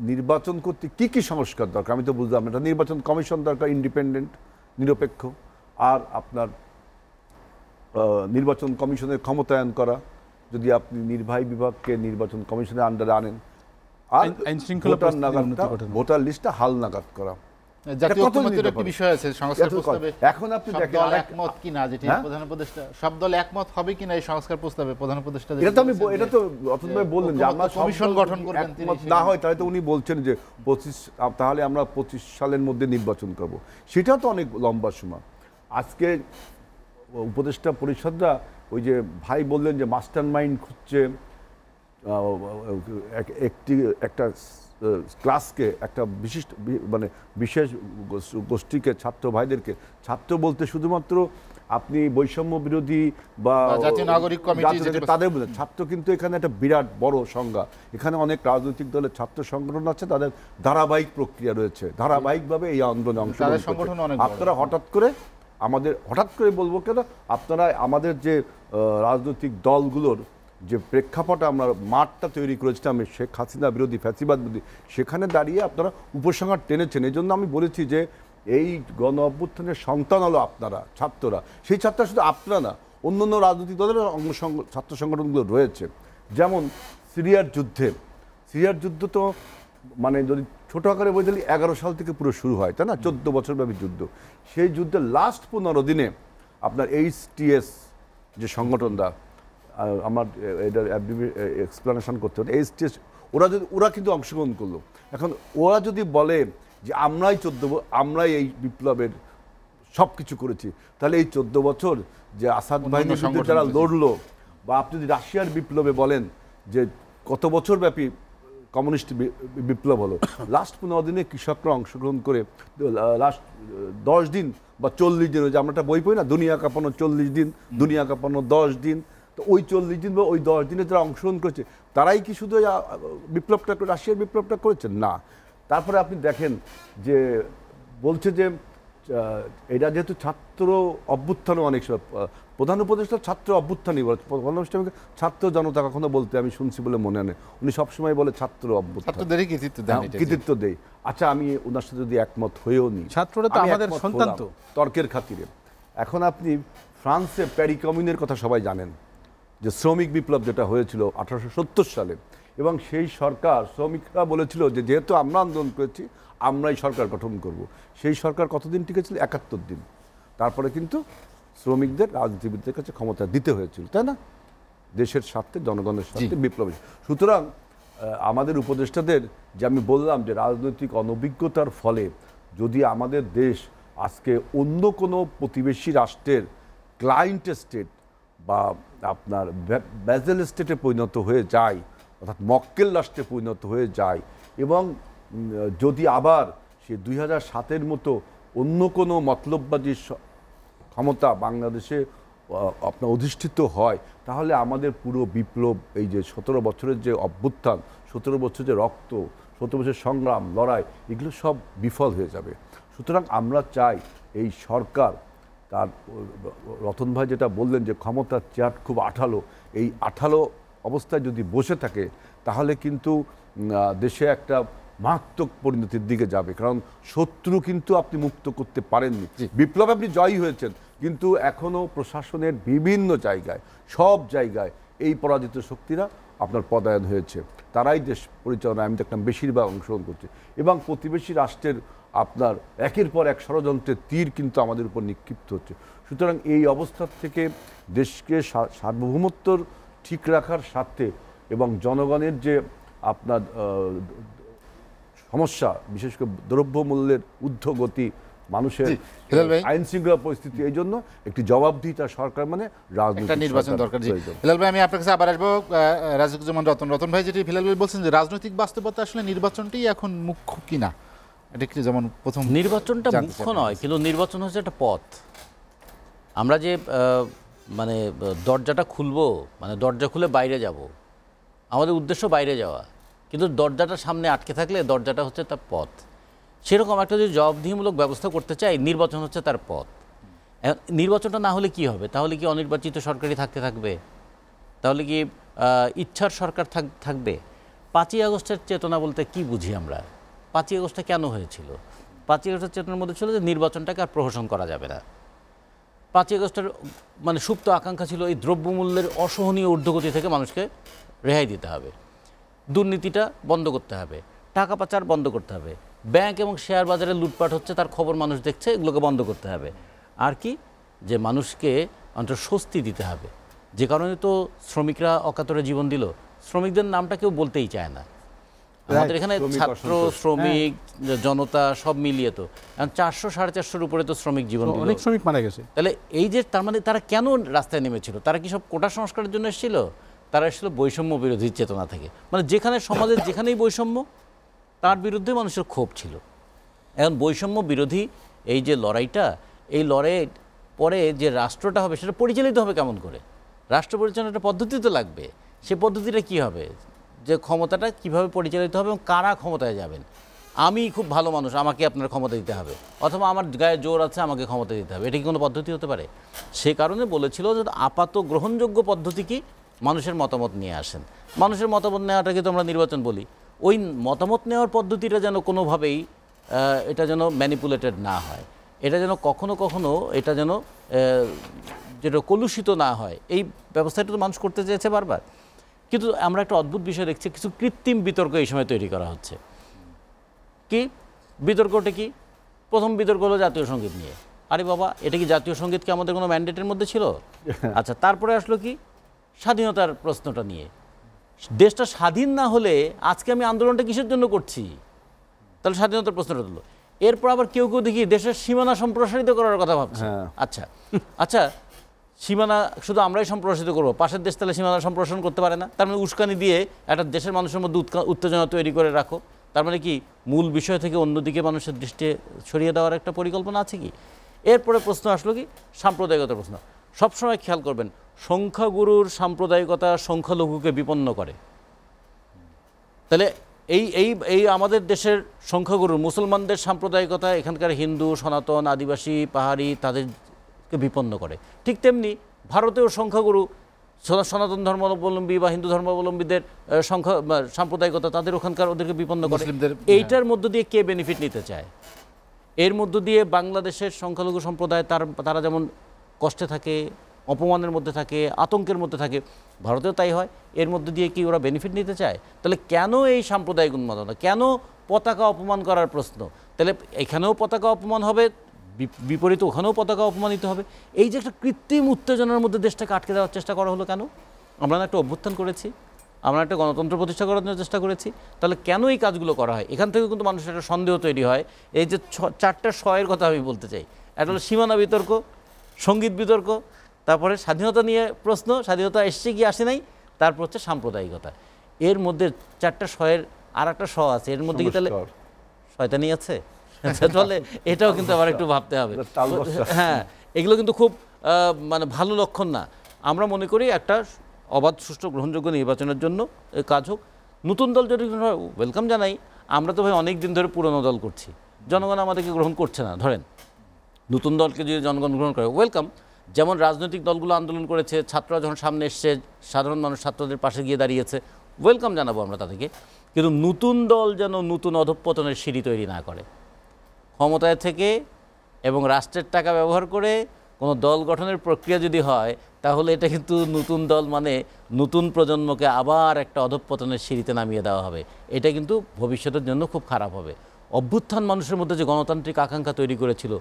নির্বাচন করতে কি কি সংস্কার দরকার আমি তো বুঝলাম। এটা নির্বাচন কমিশন দরকার, ইন্ডিপেন্ডেন্ট, নিরপেক্ষ। আর আপনার নির্বাচন কমিশনের ক্ষমতায়ন করা, যদি আপনি নির্বাহী বিভাগকে নির্বাচন কমিশনের আন্ডারে আনেন। আর ভোটার লিস্টটা হালনাগাদ করা। জাতীয় এটা কতদিনের ঐক্যমত্যের একটি ব্যাপার? বিষয় আছে সংস্কার জাতীয় প্রস্তাবে। এখন আপনি সব দেখেন দল আরেক- একমত কিনা, যেটি হ্যাঁ? প্রধান উপদেষ্টা, সব দল একমত হবে কিনা এই সংস্কার প্রস্তাবে প্রধান উপদেষ্টা এটা তো আমি বলেছেন যে এটা তো রতন ভাই বললেন যে আমরা ঐক্যমত্য কমিশন সব গঠন করবেন তিনি, একমত না সেখানে- হয় তাহলে তো উনি বলছেন যে 25 তাহলে আমরা 25 সালের মধ্যে নির্বাচন করব, সেটা তো অনেক লম্বা সময়। আজকে উপদেষ্টা পরিষদরা ওই যে ভাই বললেন যে মাস্টার মাইন্ড খুঁজছে, একটা ক্লাসকে, একটা বিশিষ্ট মানে বিশেষ গোষ্ঠীকে, ছাত্র ভাইদেরকে, ছাত্র বলতে শুধুমাত্র আপনি বৈষম্য বিরোধী বা জাতীয় নাগরিক কমিটি জাতীয়- যেটা- তাদের বলে ছাত্র কিন্তু এখানে একটা বিরাট বড় সংজ্ঞা। এখানে অনেক রাজনৈতিক দলের ছাত্র সংগঠন আছে, তাদের ধারাবাহিক প্রক্রিয়া রয়েছে, ধারাবাহিকভাবে এই আন্দোলনে অংশগ্রহণ তাদের সংগঠন করছে। অনেক বড়। আপনারা হঠাৎ করে বলবো কেন, আপনারা আমাদের যে রাজনৈতিক দলগুলোর যে প্রেক্ষাপট, আমরা মাঠটা তৈরি করেছিলাম শেখ হাসিনা বিরোধী, ফ্যাসিবাদ বিরোধী, সেখানে দাঁড়িয়ে আপনারা উপসংহার টেনেছেন। এই জন্য আমি বলেছি যে এই গণ অভ্যুত্থানের সন্তান হলো আপনারা, ছাত্ররা। সেই ছাত্ররা শুধু আপনারা না, অন্য অন্য রাজনৈতিক দলের ছাত্র সংগঠনগুলো রয়েছে। যেমন সিরিয়ার যুদ্ধ তো মানে যদি ছোট আকারে বলতে 11 সাল থেকে পুরো শুরু হয়, তাই না? 14 বছরব্যাপী যুদ্ধ। সেই যুদ্ধের লাস্ট 15 দিনে আপনার HTS যে সংগঠনটা, আমার এটা এক্সপ্লেনেশন করতে হবে, HTS ওরা কিন্তু অংশগ্রহণ করলো। এখন ওরা যদি বলে যে আমরাই এই বিপ্লবের সব কিছু করেছি, তাহলে এই 14 বছর যে আসাদ বাহিনীর বিরুদ্ধে যারা লড়লো, বা আপনি যদি রাশিয়ার বিপ্লবে বলেন যে কত বছর ব্যাপী কমিউনিস্ট বিপ্লব হলো, লাস্ট 15 দিনে কৃষকরা অংশগ্রহণ করে, লাস্ট 10 দিন বা 40 দিন, যে আমরা একটা বই পড়ি না, দুনিয়া কাঁপানো 40 দিন, দুনিয়া কাঁপানো 10 দিন, তো ওই 40 দিন বা ওই 10 দিনে যারা অংশগ্রহণ করেছে তারাই কি শুধু রাশিয়ার বিপ্লবটা করেছেন? না। তারপরে আপনি দেখেন যে বলছে যে এটা যেহেতু ছাত্র অভ্যুত্থানও অনেক সময়, প্রধান উপদেষ্টা ছাত্র অভ্যুত্থানই বলে, প্রধান উপদেষ্টাকে ছাত্র জনতা কখনো বলতে আমি শুনছি বলে মনে নেই, উনি সবসময় বলে ছাত্র অভ্যুত্থান, ছাত্রদেরই কৃতিত্ব দেন এটা। কৃতিত্ব দেই। আচ্ছা, আমি ওনার সাথে যদি একমত হয়েও নি, ছাত্ররা তো আমি আমাদের একমত সন্তান হলাম তো। তর্কের খাতিরে। এখন আপনি ফ্রান্সে প্যারি কমিউনের কথা সবাই জানেন, যে শ্রমিক বিপ্লব যেটা হয়েছিল 1870 সালে, এবং সেই সরকার, শ্রমিকরা বলেছিল যে যেহেতু আমরা আন্দোলন করেছি আমরাই সরকার গঠন করব। সেই সরকার কতদিন টিকেছিল? 71 দিন। তারপরে কিন্তু শ্রমিকদের রাজনীতিবিদদের কাছে ক্ষমতা দিতে হয়েছিল, তাই না? দেশের স্বার্থে, জনগণের স্বার্থে, বিপ্লবী। সুতরাং আমাদের উপদেষ্টাদের যে আমি বললাম যে রাজনৈতিক অনভিজ্ঞতার ফলে যদি আমাদের দেশ আজকে অন্য কোনো প্রতিবেশী রাষ্ট্রের ক্লায়েন্ট স্টেট বা আপনার ব্যাজেল স্টেটে পরিণত হয়ে যায়, অর্থাৎ মক্কেল রাষ্ট্রে পরিণত হয়ে যায়, এবং যদি আবার সে 2007-এর মতো অন্য কোনো মতলববাদী ক্ষমতা বাংলাদেশে আপনার অধিষ্ঠিত হয়, তাহলে আমাদের পুরো বিপ্লব, এই যে 17 বছরের যে অভ্যুত্থান, 17 বছর যে রক্ত, 17 বছরের সংগ্রাম, লড়াই, এগুলো সব বিফল হয়ে যাবে। সুতরাং আমরা চাই এই সরকার, তার রতন ভাই যেটা বললেন যে ক্ষমতার চেয়ার খুব আঠালো, এই আঠালো অবস্থায় যদি বসে থাকে তাহলে কিন্তু দেশে একটা মারাত্মক পরিণতির দিকে যাবে। কারণ শত্রু কিন্তু আপনি মুক্ত করতে পারেননি। বিপ্লব আপনি জয়ী হয়েছেন, কিন্তু এখনও প্রশাসনের বিভিন্ন জায়গায়, সব জায়গায় এই পরাজিত শক্তিরা আপনার পদায়ন হয়েছে, তারাই দেশ পরিচালনায় আমি দেখলাম বেশিরভাগ অংশগ্রহণ করছে, এবং প্রতিবেশী রাষ্ট্রের আপনার একের পর এক ষড়যন্ত্রের তীর কিন্তু আমাদের উপর নিক্ষিপ্ত হচ্ছে। সুতরাং এই অবস্থা থেকে দেশকে সার্বভৌমত্ব ঠিক রাখার স্বার্থে এবং জনগণের যে আপনার সমস্যা, বিশেষ করে দ্রব্যমূল্যের ঊর্ধ্বগতি, মানুষের আইন শৃঙ্খলা পরিস্থিতি, এই জন্য একটি জবাবদিহিতা সরকার মানে রাজনৈতিক নির্বাচন দরকার। হিলাল ভাই, আমি আপনার কাছে আবার আসবো। রাজিকুজ্জামান রতন ভাই যেটি হিলাল ভাই বলছেন যে রাজনৈতিক বাস্তবতা আসলে নির্বাচনটাই এখন মুখ্য কিনা, এটা কি যেমন প্রথম নির্বাচনটা মুখ্য নয়, কিন্তু নির্বাচন হচ্ছে একটা পথ। আমরা যে মানে দরজাটা খুলবো, মানে দরজা খুলে বাইরে যাব, আমাদের উদ্দেশ্য বাইরে যাওয়া, কিন্তু দরজাটা সামনে আটকে থাকলে দরজাটা হচ্ছে তার পথ। সেরকম একটা যদি জবাবদিহিমূলক ব্যবস্থা করতে চাই, নির্বাচন হচ্ছে তার পথ। নির্বাচনটা না হলে কি হবে? তাহলে কি অনির্বাচিত সরকারই থাকবে? তাহলে কি ইচ্ছার সরকার থাকবে? 5ই আগস্টের চেতনা বলতে কি বুঝি আমরা? 5ই আগস্টে কেন হয়েছিল? 5ই আগস্টের চেতনার মধ্যে ছিল যে নির্বাচনটাকে আর প্রহসন করা যাবে না। 5ই আগস্টের মানে সুপ্ত আকাঙ্ক্ষা ছিল এই দ্রব্যমূল্যের অসহনীয় ঊর্ধ্বগতি থেকে মানুষকে রেহাই দিতে হবে, দুর্নীতিটা বন্ধ করতে হবে, টাকা পাচার বন্ধ করতে হবে, ব্যাংক এবং শেয়ার বাজারে লুটপাট হচ্ছে, তার খবর মানুষ দেখছে, এগুলোকে বন্ধ করতে হবে। আর কি, যে মানুষকে অন্তত স্বস্তি দিতে হবে। যে কারণে তো শ্রমিকরা অকাতরে জীবন দিল, শ্রমিকদের নামটা কেউ বলতেই চায় না। আমাদের এখানে ছাত্র, শ্রমিক, জনতা সব মিলিয়ে তো এখন 400-450 উপরে তো শ্রমিক জীবন দিল, অনেক শ্রমিক মারা গেছে। তাহলে এই যে তার মানে তারা কেন রাস্তায় নেমেছিল? তারা কি সব কোটা সংস্কারের জন্য এসেছিল? তারা এসেছিল বৈষম্য বিরোধী চেতনা থেকে। মানে যেখানে সমাজের যেখানেই বৈষম্য, তার বিরুদ্ধে মানুষের ক্ষোভ ছিল। এখন বৈষম্য বিরোধী এই যে লড়াইটা, এই লড়াই পরে যে রাষ্ট্রটা হবে সেটা পরিচালিত হবে কেমন করে? রাষ্ট্র পরিচালনার একটা পদ্ধতি তো লাগবে। সে পদ্ধতিটা কি হবে? যে ক্ষমতাটা কিভাবে পরিচালিত হবে এবং কারা ক্ষমতায় যাবেন। আমি খুব ভালো মানুষ, আমাকে আপনার ক্ষমতা দিতে হবে, অথবা আমার গায়ে জোর আছে, আমাকে ক্ষমতা দিতে হবে, এটা কি কোনো পদ্ধতি হতে পারে? সে কারণে বলেছিল যে আপাত গ্রহণযোগ্য পদ্ধতি কি, মানুষের মতামত নিয়ে আসেন। মানুষের মতামত নেওয়াটাকে তো আমরা নির্বাচন বলি। ওই মতামত নেওয়ার পদ্ধতিটা যেন কোনোভাবেই এটা যেন ম্যানিপুলেটেড না হয়, এটা যেন কখনো কখনো এটা যেন যেটা কলুষিত না হয়, এই ব্যবস্থাটা তো মানুষ করতে চেয়েছে বারবার। কিন্তু আমরা একটা অদ্ভুত বিষয় দেখছি, কিছু কৃত্রিম বিতর্ক এই সময় তৈরি করা হচ্ছে। কি বিতর্কটা কি? প্রথম বিতর্ক হলো জাতীয় সঙ্গীত নিয়ে। আরে বাবা, এটা কি জাতীয় সঙ্গীত কি আমাদের কোনো ম্যান্ডেটের মধ্যে ছিল? আচ্ছা, তারপরে আসলো কি স্বাধীনতার প্রশ্নটা নিয়ে। দেশটা স্বাধীন না হলে আজকে আমি আন্দোলনটা কিসের জন্য করছি? তাহলে স্বাধীনতার প্রশ্নটা তুললো। এরপর আবার কেউ কেউ দেখি দেশের সীমানা সম্প্রসারিত করার কথা ভাবছে। আচ্ছা আচ্ছা, সীমানা শুধু আমরাই সম্প্রসারিত করবো, পাশের দেশ তাহলে সীমানা সম্প্রসারণ করতে পারে না? তার মানে উস্কানি দিয়ে একটা দেশের মানুষের মধ্যে উত্তেজনা তৈরি করে রাখো। তার মানে কি মূল বিষয় থেকে অন্যদিকে মানুষের দৃষ্টি সরিয়ে দেওয়ার একটা পরিকল্পনা আছে কি? এরপরে প্রশ্ন আসলো কি সাম্প্রদায়িকতার প্রশ্ন। সবসময় খেয়াল করবেন, সংখ্যাগুরুর সাম্প্রদায়িকতা সংখ্যালঘুকে বিপন্ন করে। তাহলে এই এই এই আমাদের দেশের সংখ্যাগুরু মুসলমানদের সাম্প্রদায়িকতা এখানকার হিন্দু, সনাতন, আদিবাসী, পাহাড়ি তাদেরকে বিপন্ন করে। ঠিক তেমনি ভারতেও সংখ্যাগুরু সনাতন ধর্মাবলম্বী বা হিন্দু ধর্মাবলম্বীদের সংখ্যা সাম্প্রদায়িকতা তাদের ওখানকার ওদেরকে বিপন্ন করে। এইটার মধ্য দিয়ে কে বেনিফিট নিতে চায়? এর মধ্য দিয়ে বাংলাদেশের সংখ্যালঘু সম্প্রদায় তারা যেমন কষ্টে থাকে, অপমানের মধ্যে থাকে, আতঙ্কের মধ্যে থাকে, ভারতেও তাই হয়। এর মধ্যে দিয়ে কি ওরা বেনিফিট নিতে চায়? তাহলে কেন এই সাম্প্রদায়িক উন্মাদনা, কেন পতাকা অপমান করার প্রশ্ন? তাহলে এখানেও পতাকা অপমান হবে, বিপরীত ওখানেও পতাকা অপমানিত হবে। এই যে একটা কৃত্রিম উত্তেজনার মধ্যে দেশটাকে আটকে দেওয়ার চেষ্টা করা হলো কেন? আমরা একটা অভ্যুত্থান করেছি, আমরা একটা গণতন্ত্র প্রতিষ্ঠা করার জন্য চেষ্টা করেছি, তাহলে কেন এই কাজগুলো করা হয়? এখান থেকে কিন্তু মানুষের একটা সন্দেহ তৈরি হয়। এই যে 4টা শয়ের কথা আমি বলতে চাই, একটা হলো সীমানা বিতর্ক, সঙ্গীত বিতর্ক, তারপরে স্বাধীনতা নিয়ে প্রশ্ন, স্বাধীনতা এসছে কি আসে নাই, তারপর হচ্ছে সাম্প্রদায়িকতা। এর মধ্যে 4টা শয়ের আর একটা শ আছে, এর মধ্যে কি তাহলে শয়তানি আছে? তাহলে এটাও কিন্তু আবার একটু ভাবতে হবে। হ্যাঁ, এগুলো কিন্তু খুব মানে ভালো লক্ষণ না। আমরা মনে করি একটা অবাধ, সুষ্ঠু, গ্রহণযোগ্য নির্বাচনের জন্য কাজ হোক। নতুন দল যদি ওয়েলকাম জানাই। আমরা তো ভাই অনেক দিন ধরে পুরনো দল করছি, জনগণ আমাদেরকে গ্রহণ করছে না। ধরেন নতুন দলকে যদি জনগণ গ্রহণ করে ওয়েলকাম। যেমন রাজনৈতিক দলগুলো আন্দোলন করেছে, ছাত্ররা যখন সামনে এসছে, সাধারণ মানুষ ছাত্রদের পাশে গিয়ে দাঁড়িয়েছে, ওয়েলকাম জানাবো আমরা তাদেরকে। কিন্তু নতুন দল যেন নতুন অধঃপতনের সিঁড়ি তৈরি না করে। ক্ষমতায় থেকে এবং রাষ্ট্রের টাকা ব্যবহার করে কোনো দল গঠনের প্রক্রিয়া যদি হয়, তাহলে এটা কিন্তু নতুন দল মানে নতুন প্রজন্মকে আবার একটা অধঃপতনের সিঁড়িতে নামিয়ে দেওয়া হবে। এটা কিন্তু ভবিষ্যতের জন্য খুব খারাপ হবে। অভ্যুত্থান মানুষের মধ্যে যে গণতান্ত্রিক আকাঙ্ক্ষা তৈরি করেছিল,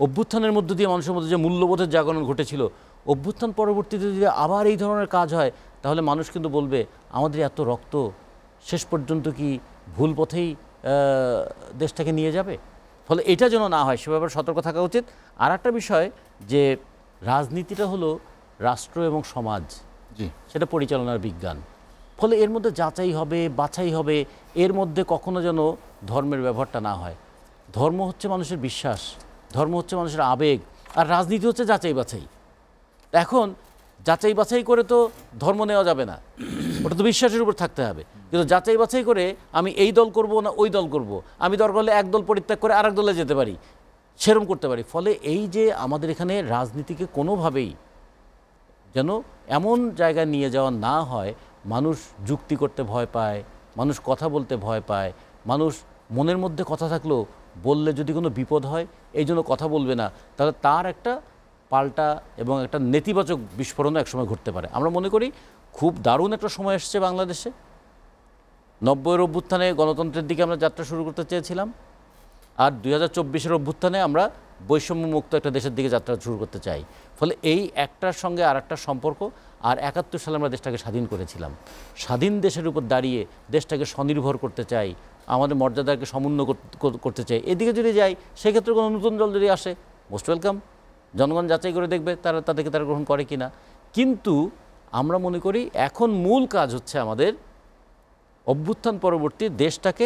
অভ্যুত্থানের মধ্য দিয়ে মানুষের মধ্যে যে মূল্যবোধের জাগরণ ঘটেছিল, অভ্যুত্থান পরবর্তীতে যদি আবার এই ধরনের কাজ হয়, তাহলে মানুষ কিন্তু বলবে আমাদের এত রক্ত শেষ পর্যন্ত কি ভুল পথেই দেশটাকে নিয়ে যাবে? ফলে এটা যেন না হয়, সে ব্যাপারে সতর্ক থাকা উচিত। আর একটা বিষয় যে রাজনীতিটা হলো রাষ্ট্র এবং সমাজ, সেটা পরিচালনার বিজ্ঞান। ফলে এর মধ্যে যাচাই হবে, বাছাই হবে, এর মধ্যে কখনো যেন ধর্মের ব্যবহারটা না হয়। ধর্ম হচ্ছে মানুষের বিশ্বাস, ধর্ম হচ্ছে মানুষের আবেগ, আর রাজনীতি হচ্ছে যাচাই বাছাই। এখন যাচাই বাছাই করে তো ধর্ম নেওয়া যাবে না, ওটা তো বিশ্বাসের উপর থাকতে হবে। কিন্তু যাচাই বাছাই করে আমি এই দল করব না ওই দল করব, আমি দরকার হলে এক দল পরিত্যাগ করে আরেক দলে যেতে পারি, সেরকম করতে পারি। ফলে এই যে আমাদের এখানে রাজনীতিকে কোনোভাবেই যেন এমন জায়গায় নিয়ে যাওয়া না হয়, মানুষ যুক্তি করতে ভয় পায়, মানুষ কথা বলতে ভয় পায়, মানুষ মনের মধ্যে কথা থাকলেও বললে যদি কোনো বিপদ হয় এই জন্য কথা বলবে না, তাহলে তার একটা পাল্টা এবং একটা নেতিবাচক বিস্ফোরণও একসময় ঘটতে পারে। আমরা মনে করি খুব দারুণ একটা সময় এসছে বাংলাদেশে। 90-এর অভ্যুত্থানে গণতন্ত্রের দিকে আমরা যাত্রা শুরু করতে চেয়েছিলাম, আর 2024-এর অভ্যুত্থানে আমরা বৈষম্যমুক্ত একটা দেশের দিকে যাত্রা শুরু করতে চাই। ফলে এই একটার সঙ্গে আর একটা সম্পর্ক। আর 71 সালে আমরা দেশটাকে স্বাধীন করেছিলাম, স্বাধীন দেশের উপর দাঁড়িয়ে দেশটাকে স্বনির্ভর করতে চাই, আমাদের মর্যাদাকে সমুন্নত করতে চাই। এদিকে যদি যাই সেক্ষেত্রে কোনো নতুন দল যদি আসে মোস্ট ওয়েলকাম, জনগণ যাচাই করে দেখবে তাদেরকে তারা গ্রহণ করে কিনা। কিন্তু আমরা মনে করি এখন মূল কাজ হচ্ছে আমাদের অভ্যুত্থান পরবর্তী দেশটাকে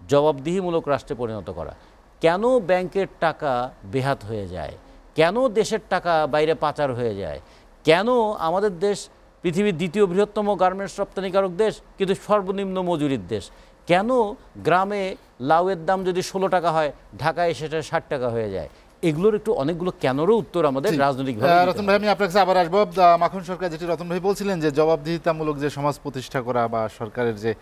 জবাবদিহিমূলক রাষ্ট্রে পরিণত করা। কেন ব্যাংকের টাকা বেহাত হয়ে যায়, কেন দেশের টাকা বাইরে পাচার হয়ে যায়, কেন আমাদের দেশ পৃথিবীর দ্বিতীয় বৃহত্তম গার্মেন্টস রপ্তানিকারক দেশ কিন্তু সর্বনিম্ন মজুরির দেশ, কেন গ্রামে লাউয়ের দাম যদি 16 টাকা হয় ঢাকায় সেটা 60 টাকা হয়ে যায়, এগুলোর একটু অনেকগুলো কেনরও উত্তর আমাদের রাজনৈতিকভাবে। রতন ভাই, আমি আপনার কাছে আবার আসবো। মাখন সরকার, যেটি রতন ভাই বলছিলেন যে জবাবদিহিতামূলক যে সমাজ প্রতিষ্ঠা করা বা সরকারের যে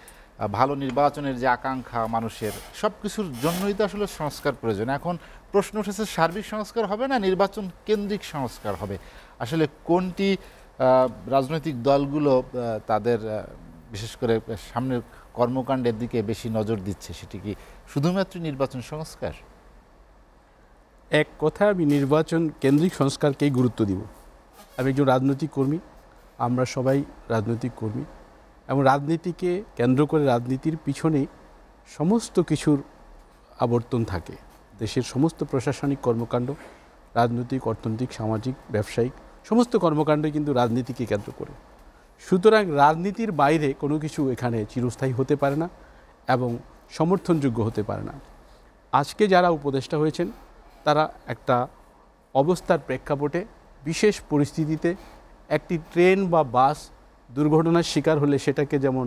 ভালো নির্বাচনের যে আকাঙ্ক্ষা মানুষের, সব কিছুর জন্যই তো আসলে সংস্কার প্রয়োজন। এখন প্রশ্ন উঠেছে সার্বিক সংস্কার হবে না নির্বাচন কেন্দ্রিক সংস্কার হবে? আসলে কোনটি রাজনৈতিক দলগুলো তাদের বিশেষ করে সামনের কর্মকাণ্ডের দিকে বেশি নজর দিচ্ছে? সেটি কি শুধুমাত্র নির্বাচন সংস্কার? এক কথা, আমি নির্বাচন কেন্দ্রিক সংস্কারকেই গুরুত্ব দিব। আমি একজন রাজনৈতিক কর্মী, আমরা সবাই রাজনৈতিক কর্মী, এবং রাজনীতিকে কেন্দ্র করে রাজনীতির পিছনে সমস্ত কিছুর আবর্তন থাকে। দেশের সমস্ত প্রশাসনিক কর্মকাণ্ড, রাজনৈতিক, অর্থনৈতিক, সামাজিক, ব্যবসায়িক সমস্ত কর্মকাণ্ডই কিন্তু রাজনীতিকে কেন্দ্র করে। সুতরাং রাজনীতির বাইরে কোনো কিছু এখানে চিরস্থায়ী হতে পারে না এবং সমর্থনযোগ্য হতে পারে না। আজকে যারা উপদেষ্টা হয়েছেন তারা একটা অবস্থার প্রেক্ষাপটে, বিশেষ পরিস্থিতিতে একটি ট্রেন বা বাস দুর্ঘটনার শিকার হলে সেটাকে যেমন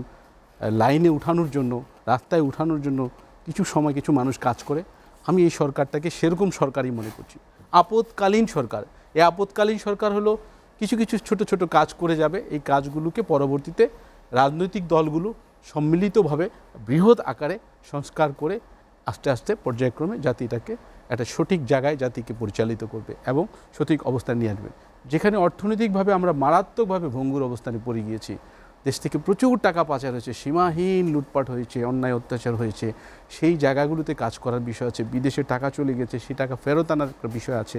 লাইনে উঠানোর জন্য, রাস্তায় উঠানোর জন্য কিছু সময় কিছু মানুষ কাজ করে, আমি এই সরকারটাকে সেরকম সরকারই মনে করছি। আপৎকালীন সরকার। এই আপৎকালীন সরকার হলো কিছু কিছু ছোট ছোট কাজ করে যাবে, এই কাজগুলোকে পরবর্তীতে রাজনৈতিক দলগুলো সম্মিলিতভাবে বৃহৎ আকারে সংস্কার করে আস্তে আস্তে পর্যায়ক্রমে জাতিটাকে একটা সঠিক জায়গায় জাতিকে পরিচালিত করবে এবং সঠিক অবস্থান নিয়ে আসবে। যেখানে অর্থনৈতিকভাবে আমরা মারাত্মকভাবে ভঙ্গুর অবস্থানে পড়ে গিয়েছি, দেশ থেকে প্রচুর টাকা পাচার হয়েছে, সীমাহীন লুটপাট হয়েছে, অন্যায় অত্যাচার হয়েছে, সেই জায়গাগুলোতে কাজ করার বিষয় আছে। বিদেশে টাকা চলে গেছে, সেই টাকা ফেরত আনার বিষয় আছে।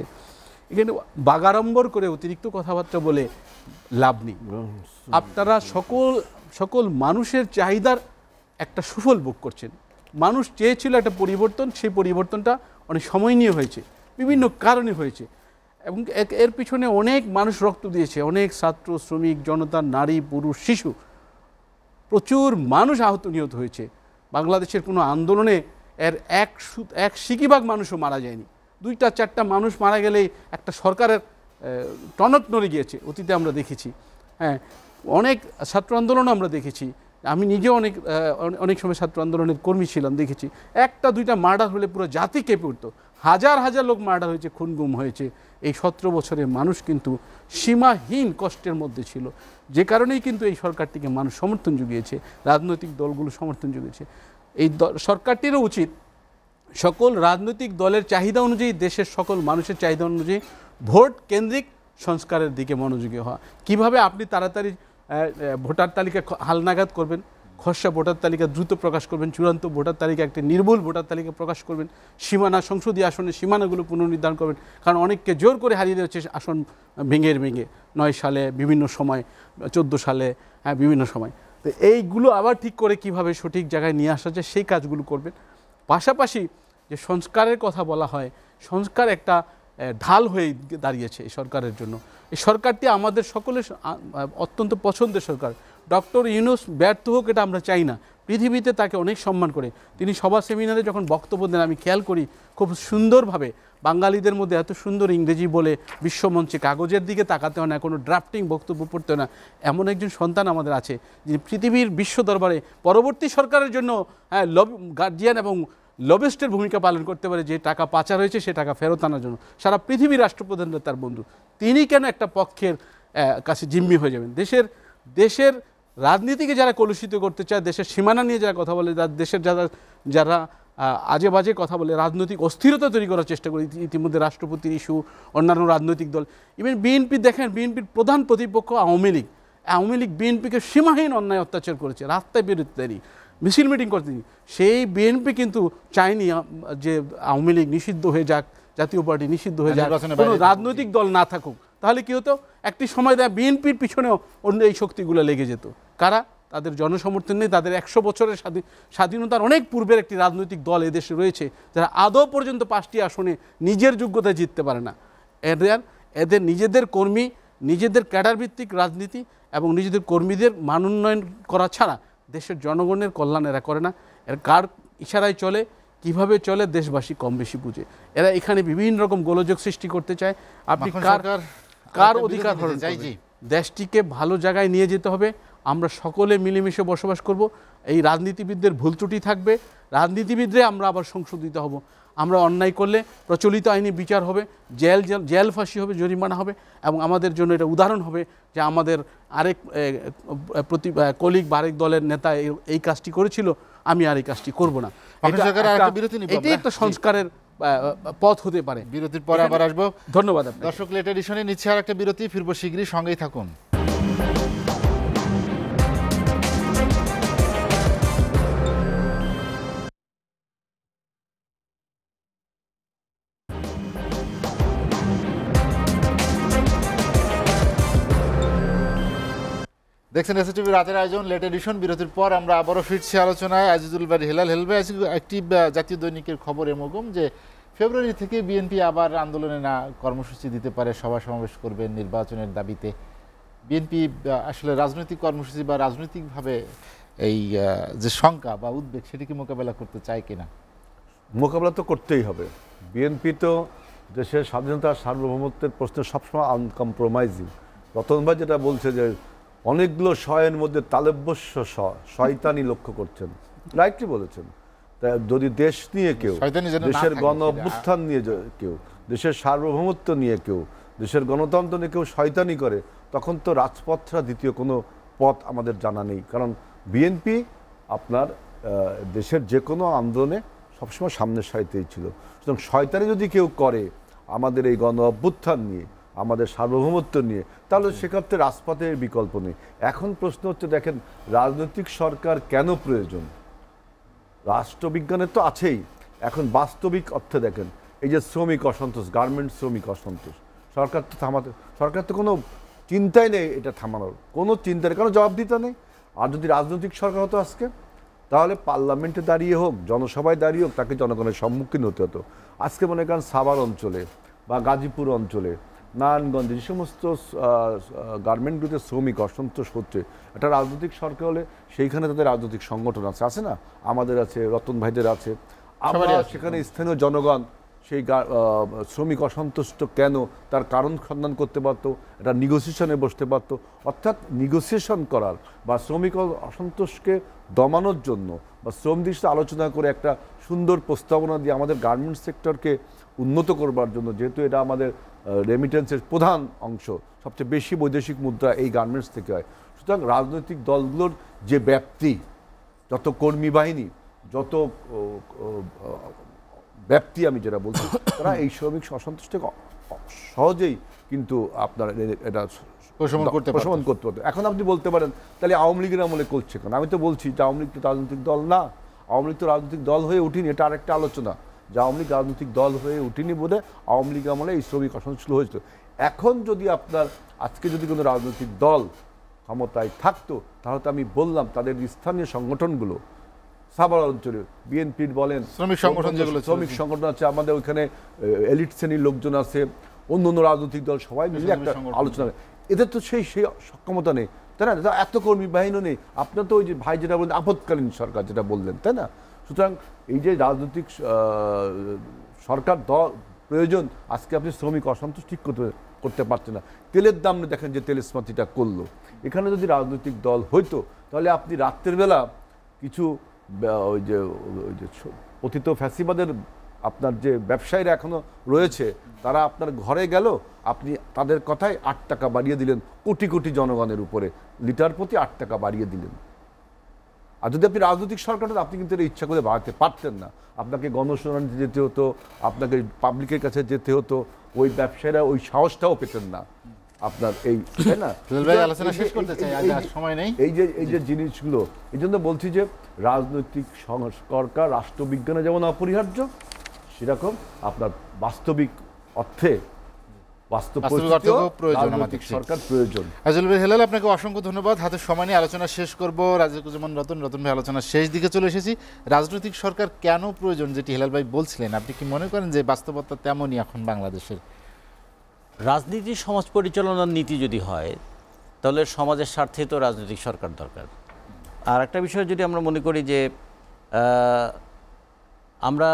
এখানে বাগাড়ম্বর করে অতিরিক্ত কথাবার্তা বলে লাভ নেই। আপনারা সকল মানুষের চাহিদার একটা সুফল ভোগ করছেন। মানুষ চেয়েছিল একটা পরিবর্তন, সেই পরিবর্তনটা অনেক সময় নিয়ে হয়েছে, বিভিন্ন কারণে হয়েছে, এবং এর পিছনে অনেক মানুষ রক্ত দিয়েছে, অনেক ছাত্র, শ্রমিক, জনতা, নারী, পুরুষ, শিশু, প্রচুর মানুষ আহত নিহত হয়েছে। বাংলাদেশের কোনো আন্দোলনে এর এক সিকিভাগ মানুষও মারা যায়নি। 2-4টা মানুষ মারা গেলেই একটা সরকারের টনক নড়ে গিয়েছে, অতীতে আমরা দেখেছি। হ্যাঁ, অনেক ছাত্র আন্দোলনও আমরা দেখেছি। আমি নিজেও অনেক সময় ছাত্র আন্দোলনের কর্মী ছিলাম, দেখেছি 1-2টা মার্ডার হলে পুরো জাতি কেঁপে উঠত। হাজার হাজার লোক মার্ডার হয়েছে, খুন গুম হয়েছে। এই 17 বছরের মানুষ কিন্তু সীমাহীন কষ্টের মধ্যে ছিল, যে কারণেই কিন্তু এই সরকারটিকে মানুষ সমর্থন জুগিয়েছে, রাজনৈতিক দলগুলো সমর্থন জুগিয়েছে। এই সরকারটিরও উচিত সকল রাজনৈতিক দলের চাহিদা অনুযায়ী, দেশের সকল মানুষের চাহিদা অনুযায়ী ভোট কেন্দ্রিক সংস্কারের দিকে মনোযোগী হওয়া। কিভাবে আপনি তাড়াতাড়ি ভোটার তালিকা হালনাগাদ করবেন, খসড়া ভোটার তালিকা দ্রুত প্রকাশ করবেন, চূড়ান্ত ভোটার তালিকা একটি নির্ভুল ভোটার তালিকা প্রকাশ করবেন, সীমানা, সংসদীয় আসনের সীমানাগুলো পুনর্নির্ধারণ করবেন। কারণ অনেককে জোর করে হারিয়ে দেওয়া হচ্ছে আসন ভেঙে 9 সালে, বিভিন্ন সময় 14 সালে, হ্যাঁ, বিভিন্ন সময়। তো এইগুলো আবার ঠিক করে কিভাবে সঠিক জায়গায় নিয়ে আসা যায় সেই কাজগুলো করবেন। পাশাপাশি যে সংস্কারের কথা বলা হয়, সংস্কার একটা ঢাল হয়ে দাঁড়িয়েছে এই সরকারের জন্য। এই সরকারটি আমাদের সকলের অত্যন্ত পছন্দের সরকার। ডক্টর ইউনূস ব্যর্থ হোক এটা আমরা চাই না। পৃথিবীতে তাকে অনেক সম্মান করে। তিনি সভা সেমিনারে যখন বক্তব্য দেন, আমি খেয়াল করি খুব সুন্দরভাবে, বাঙালিদের মধ্যে এত সুন্দর ইংরেজি বলে বিশ্বমঞ্চে কাগজের দিকে তাকাতে হয় না, কোনো ড্রাফটিং বক্তব্য পড়তে হয় না। এমন একজন সন্তান আমাদের আছে যিনি পৃথিবীর বিশ্ব দরবারে পরবর্তী সরকারের জন্য গার্জিয়ান এবং লবিস্টের ভূমিকা পালন করতে পারে। যে টাকা পাচার হয়েছে সে টাকা ফেরত আনার জন্য সারা পৃথিবীর রাষ্ট্রপ্রধানরা তার বন্ধু। তিনি কেন একটা পক্ষের কাছে জিম্মি হয়ে যাবেন? দেশের রাজনীতিকে যারা কলুষিত করতে চায়, দেশের সীমানা নিয়ে যারা কথা বলে, দেশের যারা আজে বাজে কথা বলে, রাজনৈতিক অস্থিরতা তৈরি করার চেষ্টা করে, ইতিমধ্যে রাষ্ট্রপতির ইস্যু, অন্যান্য রাজনৈতিক দল, ইভেন বিএনপি দেখেন, বিএনপির প্রধান প্রতিপক্ষ আওয়ামী লীগ, আওয়ামী লীগ বিএনপিকে সীমাহীন অন্যায় অত্যাচার করেছে, রাস্তায় বেরোতে দেয়নি, মিছিল মিটিং করতে দেয়নি। সেই বিএনপি কিন্তু চায়নি যে আওয়ামী লীগ নিষিদ্ধ হয়ে যাক, জাতীয় পার্টি নিষিদ্ধ হয়ে যাক, কোনো রাজনৈতিক দল না থাকুক। তাহলে কি হতো, একটি সময় দেয় বিএনপির পিছনেও অন্য এই শক্তিগুলো লেগে যেত। কারা? তাদের জনসমর্থন নেই, তাদের 100 বছরের স্বাধীনতার অনেক পূর্বের একটি রাজনৈতিক দল এদেশে রয়েছে যারা আদৌ পর্যন্ত 5টি আসনে নিজের যোগ্যতায় জিততে পারে না। এদের নিজেদের কর্মী, নিজেদের ক্যাডার ভিত্তিক রাজনীতি এবং নিজেদের কর্মীদের মানোন্নয়ন করা ছাড়া দেশের জনগণের কল্যাণ এরা করে না। এর কার ইশারায় চলে, কিভাবে চলে, দেশবাসী কম বেশি বুঝে। এরা এখানে বিভিন্ন রকম গোলযোগ সৃষ্টি করতে চায়। আপনি কার অধিকার হরণ করবেন? দেশটিকে ভালো জায়গায় নিয়ে যেতে হবে। আমরা সকলে মিলেমিশে বসবাস করব। এই রাজনীতিবিদদের ভুল ত্রুটি থাকবে, রাজনীতিবিদরা আমরা আবার সংশোধিত হব। আমরা অন্যায় করলে প্রচলিত আইনি বিচার হবে, জেল ফাঁসি হবে, জরিমানা হবে, এবং আমাদের জন্য এটা উদাহরণ হবে যে আমাদের আরেক কলিগ বা আরেক দলের নেতা এই কাজটি করেছিল, আমি আর এই কাজটি করব না। এটাই একটা সংস্কারের পথ হতে পারে। বিরতির পরে আবার আসবো। ধন্যবাদ। দর্শক, লেট এডিশনে নিচ্ছে আর একটা বিরতি, ফিরবো শীঘ্রই, সঙ্গেই থাকুন। দেখছেন এসএটিভি রাতের আয়োজন লেট এডিশন। বিরতির পর আমরা আবারও ফিরছি আলোচনায়। আজিজুল বারী হেলাল হেলবে। একটি জাতীয় দৈনিকের খবর এমগম যে ফেব্রুয়ারি থেকে বিএনপি আবার আন্দোলনে না কর্মসূচি দিতে পারে, সভা সমাবেশ করবেন নির্বাচনের দাবিতে। বিএনপি আসলে রাজনৈতিক কর্মসূচি বা রাজনৈতিকভাবে এই যে শঙ্কা বা উদ্বেগ, সেটিকে মোকাবেলা করতে চায় কিনা? মোকাবেলা তো করতেই হবে। বিএনপি তো দেশের স্বাধীনতা সার্বভৌমত্বের প্রশ্নে সবসময় আনকম্প্রোমাইজিং। রতন ভাই যেটা বলছে যে অনেকগুলো শয়ের মধ্যে তালব্যস্য শয়তানি লক্ষ্য করছেন, রাইটলি বলেছেন। তাই যদি দেশ নিয়ে কেউ, দেশের গণ অভ্যুত্থান নিয়ে কেউ, দেশের সার্বভৌমত্ব নিয়ে কেউ, দেশের গণতন্ত্র নিয়ে কেউ শয়তানি করে, তখন তো রাজপথ ছাড়া দ্বিতীয় কোনো পথ আমাদের জানা নেই। কারণ বিএনপি আপনার দেশের যে কোনো আন্দোলনে সবসময় সামনের সারিতেই ছিল। সুতরাং শয়তানি যদি কেউ করে আমাদের এই গণ অভ্যুত্থান নিয়ে, আমাদের সার্বভৌমত্ব নিয়ে, তাহলে সেক্ষেত্রে রাজপথের বিকল্প নেই। এখন প্রশ্ন হচ্ছে, দেখেন রাজনৈতিক সরকার কেন প্রয়োজন? রাষ্ট্রবিজ্ঞানের তো আছেই, এখন বাস্তবিক অর্থে দেখেন এই যে শ্রমিক অসন্তোষ, গার্মেন্ট শ্রমিক অসন্তোষ, সরকার তো কোনো চিন্তাই নেই এটা থামানোর, কোনো চিন্তা নেই, কারণ জবাবদিহিতা নেই। আর যদি রাজনৈতিক সরকার হতো আজকে, তাহলে পার্লামেন্টে দাঁড়িয়ে হোক, জনসভায় দাঁড়িয়ে হোক, তাকে জনগণের সম্মুখীন হতে হতো। আজকে মনে করেন সাভার অঞ্চলে বা গাজীপুর অঞ্চলে, নারায়ণগঞ্জে যে সমস্ত গার্মেন্টগুলোতে শ্রমিক অসন্তোষ হচ্ছে, একটা রাজনৈতিক সরকার হলে সেইখানে তাদের রাজনৈতিক সংগঠন আছে না? আমাদের আছে, রতন ভাইদের আছে, আমরা সেখানে স্থানীয় জনগণ সেই শ্রমিক অসন্তুষ্ট কেন তার কারণ সন্ধান করতে পারতো, একটা নিগোসিয়েশনে বসতে পারতো। অর্থাৎ নিগোসিয়েশন করার বা শ্রমিক অসন্তোষকে দমানোর জন্য বা শ্রম দিবসে আলোচনা করে একটা সুন্দর প্রস্তাবনা দিয়ে আমাদের গার্মেন্টস সেক্টরকে উন্নত করবার জন্য, যেহেতু এটা আমাদের রেমিটেন্সের প্রধান অংশ, সবচেয়ে বেশি বৈদেশিক মুদ্রা এই গার্মেন্টস থেকে হয়। সুতরাং রাজনৈতিক দলগুলোর যে ব্যাপ্তি, যত কর্মী বাহিনী, যত ব্যাপ্তি আমি যেটা বলছি, তারা এই শ্রমিক অসন্তোষটাকে সহজেই কিন্তু আপনার এটা প্রশমন করতে পারতো। এখন আপনি বলতে পারেন তাহলে আওয়ামী লীগের আমলে করছে কেন? আমি তো বলছি যে আওয়ামী লীগ তো রাজনৈতিক দল না, আওয়ামী লীগ তো রাজনৈতিক দল হয়ে উঠিনি, এটা আরেকটা আলোচনা। যে আওয়ামী লীগ রাজনৈতিক দল হয়ে উঠিনি বলে আওয়ামী লীগ আমলে এই শ্রমিক অসন্তোষ হয়েছিল। এখন যদি আপনার আজকে যদি কোনো রাজনৈতিক দল ক্ষমতায় থাকতো, তাহলে তো আমি বললাম তাদের স্থানীয় সংগঠনগুলো, সাভার অঞ্চলে বিএনপির বলেন, শ্রমিক সংগঠন আছে, আমাদের ওইখানে এলিট শ্রেণীর লোকজন আছে, অন্য অন্য রাজনৈতিক দল, সবাই মিলে একটা আলোচনা। এদের তো সেই সক্ষমতা নেই, তাই না? এত কর্মী বাহিনী নেই। আপনার তো ওই যে ভাই যেটা বললেন আপৎকালীন সরকার যেটা বললেন, তাই না? সুতরাং এই যে রাজনৈতিক সরকার দল প্রয়োজন, আজকে আপনি শ্রমিক অসন্তোষ ঠিক করতে পারছেন না। তেলের দাম দেখেন যে তেলস্মাতিটা করলো, এখানে যদি রাজনৈতিক দল হইতো তাহলে আপনি রাত্রের বেলা কিছু ওই যে পতিত ফ্যাসিবাদের আপনার যে ব্যবসায়ীরা এখনো রয়েছে, তারা আপনার ঘরে গেল, আপনি তাদের কথায় 8 টাকা বাড়িয়ে দিলেন, কোটি কোটি জনগণের উপরে লিটার প্রতি 8 টাকা বাড়িয়ে দিলেন। আর যদি আপনি রাজনৈতিক সরকার হতেন, আপনি কিন্তু এটা ইচ্ছা করে বাড়াতে পারতেন না। আপনাকে গণশুনানিতে যেতে হতো, আপনাকে পাবলিকের কাছে যেতে হতো, ওই ব্যবসায়ীরা ওই সাহসটাও পেতেন না। আপনার এই, তাই না? হেলাল ভাই আলোচনা শেষ করতে চাই, আজ আর সময় নেই। এই যে জিনিসগুলো, এই জন্য বলছি যে রাজনৈতিক সংস্কার রাষ্ট্রবিজ্ঞানে যেমন অপরিহার্য, সেরকম আপনার বাস্তবিক অর্থে সরকার প্রয়োজন। আজল ভাই হেলাল, আপনাকে অসংখ্য ধন্যবাদ। হাতে সময় নিয়ে আলোচনা শেষ করব। রাজিকুজ্জামান রতন ভাই আলোচনা শেষ দিকে চলে এসেছি। রাজনৈতিক সরকার কেন প্রয়োজন, যেটি হেলাল ভাই বলছিলেন, আপনি কি মনে করেন যে বাস্তবতা তেমনই এখন বাংলাদেশের? রাজনীতি সমাজ পরিচালনার নীতি যদি হয়, তাহলে সমাজের স্বার্থে তো রাজনৈতিক সরকার দরকার। আর একটা বিষয় যদি আমরা মনে করি যে আমরা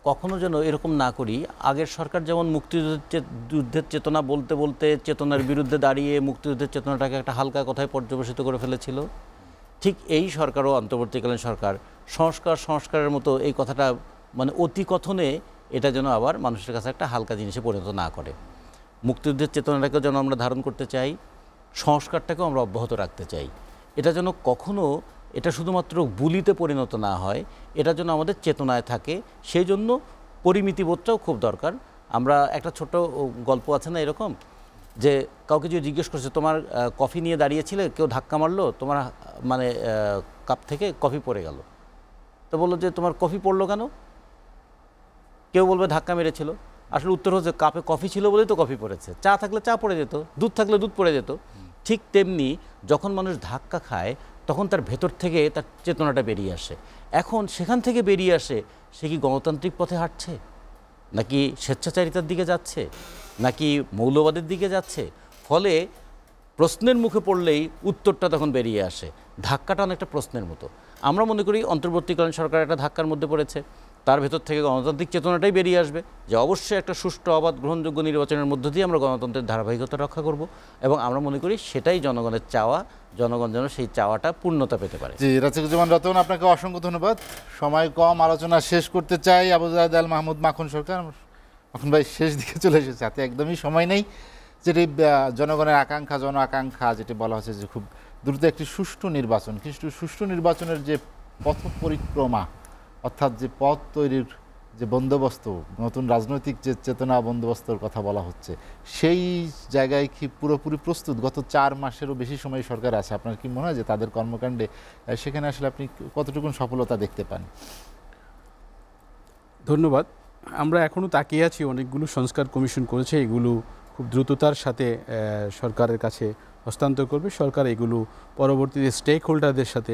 কখনো যেন এরকম না করি, আগের সরকার যেমন মুক্তিযুদ্ধের চেতনা বলতে বলতে চেতনার বিরুদ্ধে দাঁড়িয়ে মুক্তিযুদ্ধের চেতনাটাকে একটা হালকা কথায় পর্যবেসিত করে ফেলেছিল, ঠিক এই সরকারও, অন্তর্বর্তীকালীন সরকার, সংস্কারের মতো এই কথাটা মানে অতি কথনে এটা যেন আবার মানুষের কাছে একটা হালকা জিনিসে পরিণত না করে। মুক্তিযুদ্ধের চেতনাটাকেও যেন আমরা ধারণ করতে চাই, সংস্কারটাকেও আমরা অব্যাহত রাখতে চাই। এটা যেন কখনো এটা শুধুমাত্র বুলিতে পরিণত না হয়, এটা যেন আমাদের চেতনায় থাকে। সেই জন্য পরিমিতিবোধটাও খুব দরকার। আমরা একটা ছোট গল্প আছে না এরকম, যে কাউকে যদি জিজ্ঞেস করছে তোমার কফি নিয়ে দাঁড়িয়েছিলে, কেউ ধাক্কা মারলো, তোমার মানে কাপ থেকে কফি পড়ে গেল, তো বললো যে তোমার কফি পড়লো কেন? কেউ বলবে ধাক্কা মেরেছিল। আসলে উত্তর হচ্ছে কাপে কফি ছিল বলেই তো কফি পড়েছে, চা থাকলে চা পড়ে যেত, দুধ থাকলে দুধ পড়ে যেত। ঠিক তেমনি যখন মানুষ ধাক্কা খায় তখন তার ভেতর থেকে তার চেতনাটা বেরিয়ে আসে। এখন সেখান থেকে বেরিয়ে আসে সে কি গণতান্ত্রিক পথে হাঁটছে, নাকি স্বেচ্ছাচারিতার দিকে যাচ্ছে, নাকি মৌলবাদের দিকে যাচ্ছে? ফলে প্রশ্নের মুখে পড়লেই উত্তরটা তখন বেরিয়ে আসে। ধাক্কাটা অনেকটা প্রশ্নের মতো। আমরা মনে করি অন্তর্বর্তীকালীন সরকার একটা ধাক্কার মধ্যে পড়েছে, তার ভেতর থেকে গণতান্ত্রিক চেতনাটাই বেরিয়ে আসবে যে অবশ্যই একটা সুষ্ঠু, অবাধ, গ্রহণযোগ্য নির্বাচনের মধ্য দিয়ে আমরা গণতন্ত্রের ধারাবাহিকতা রক্ষা করব, এবং আমরা মনে করি সেটাই জনগণের চাওয়া। জনগণ যেন সেই চাওয়াটা পূর্ণতা পেতে পারে। জি, রাজিকুজ্জামান রতন, আপনাকে অসংখ্য ধন্যবাদ। সময় কম, আলোচনা শেষ করতে চাই। আবু জাহেদ আল মাহমুদ মাখন সরকার, মাখন ভাই শেষ দিকে চলে এসেছে, হাতে একদমই সময় নেই। যেটি জনগণের আকাঙ্ক্ষা, জন আকাঙ্ক্ষা, যেটি বলা হচ্ছে যে খুব দ্রুত একটি সুষ্ঠু নির্বাচন, কিন্তু সুষ্ঠু নির্বাচনের যে পথ পরিক্রমা, অর্থাৎ যে পথ তৈরির যে বন্দোবস্ত, নতুন রাজনৈতিক যে চেতনা বন্দোবস্তের কথা বলা হচ্ছে, সেই জায়গায় কি পুরোপুরি প্রস্তুত? গত 4 মাসেরও বেশি সময় সরকার আছে। আপনার কি মনে হয় যে তাদের কর্মকাণ্ডে সেখানে আসলে আপনি কতটুকু সফলতা দেখতে পান? ধন্যবাদ। আমরা এখনও তাকিয়ে আছি, অনেকগুলো সংস্কার কমিশন করেছে, এগুলো খুব দ্রুততার সাথে সরকারের কাছে হস্তান্তর করবে। সরকার এগুলো পরবর্তীতে স্টেক হোল্ডারদের সাথে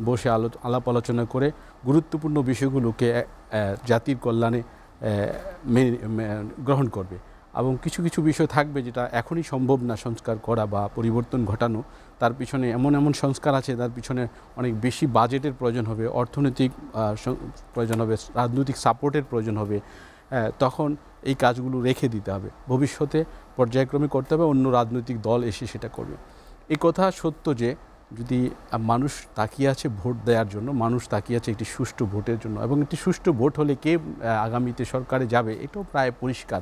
বসে আলাপ আলোচনা করে গুরুত্বপূর্ণ বিষয়গুলোকে জাতির কল্যাণে গ্রহণ করবে। এবং কিছু কিছু বিষয় থাকবে যেটা এখনই সম্ভব না সংস্কার করা বা পরিবর্তন ঘটানো। তার পিছনে এমন সংস্কার আছে, তার পিছনে অনেক বেশি বাজেটের প্রয়োজন হবে, অর্থনৈতিক প্রয়োজন হবে, রাজনৈতিক সাপোর্টের প্রয়োজন হবে। তখন এই কাজগুলো রেখে দিতে হবে, ভবিষ্যতে পর্যায়ক্রমে করতে হবে, অন্য রাজনৈতিক দল এসে সেটা করবে। এই কথা সত্য যে যদি মানুষ তাকিয়ে আছে ভোট দেওয়ার জন্য, মানুষ তাকিয়ে আছে একটি সুষ্ঠু ভোটের জন্য, এবং একটি সুষ্ঠু ভোট হলে কে আগামীতে সরকারে যাবে এটাও প্রায় পরিষ্কার।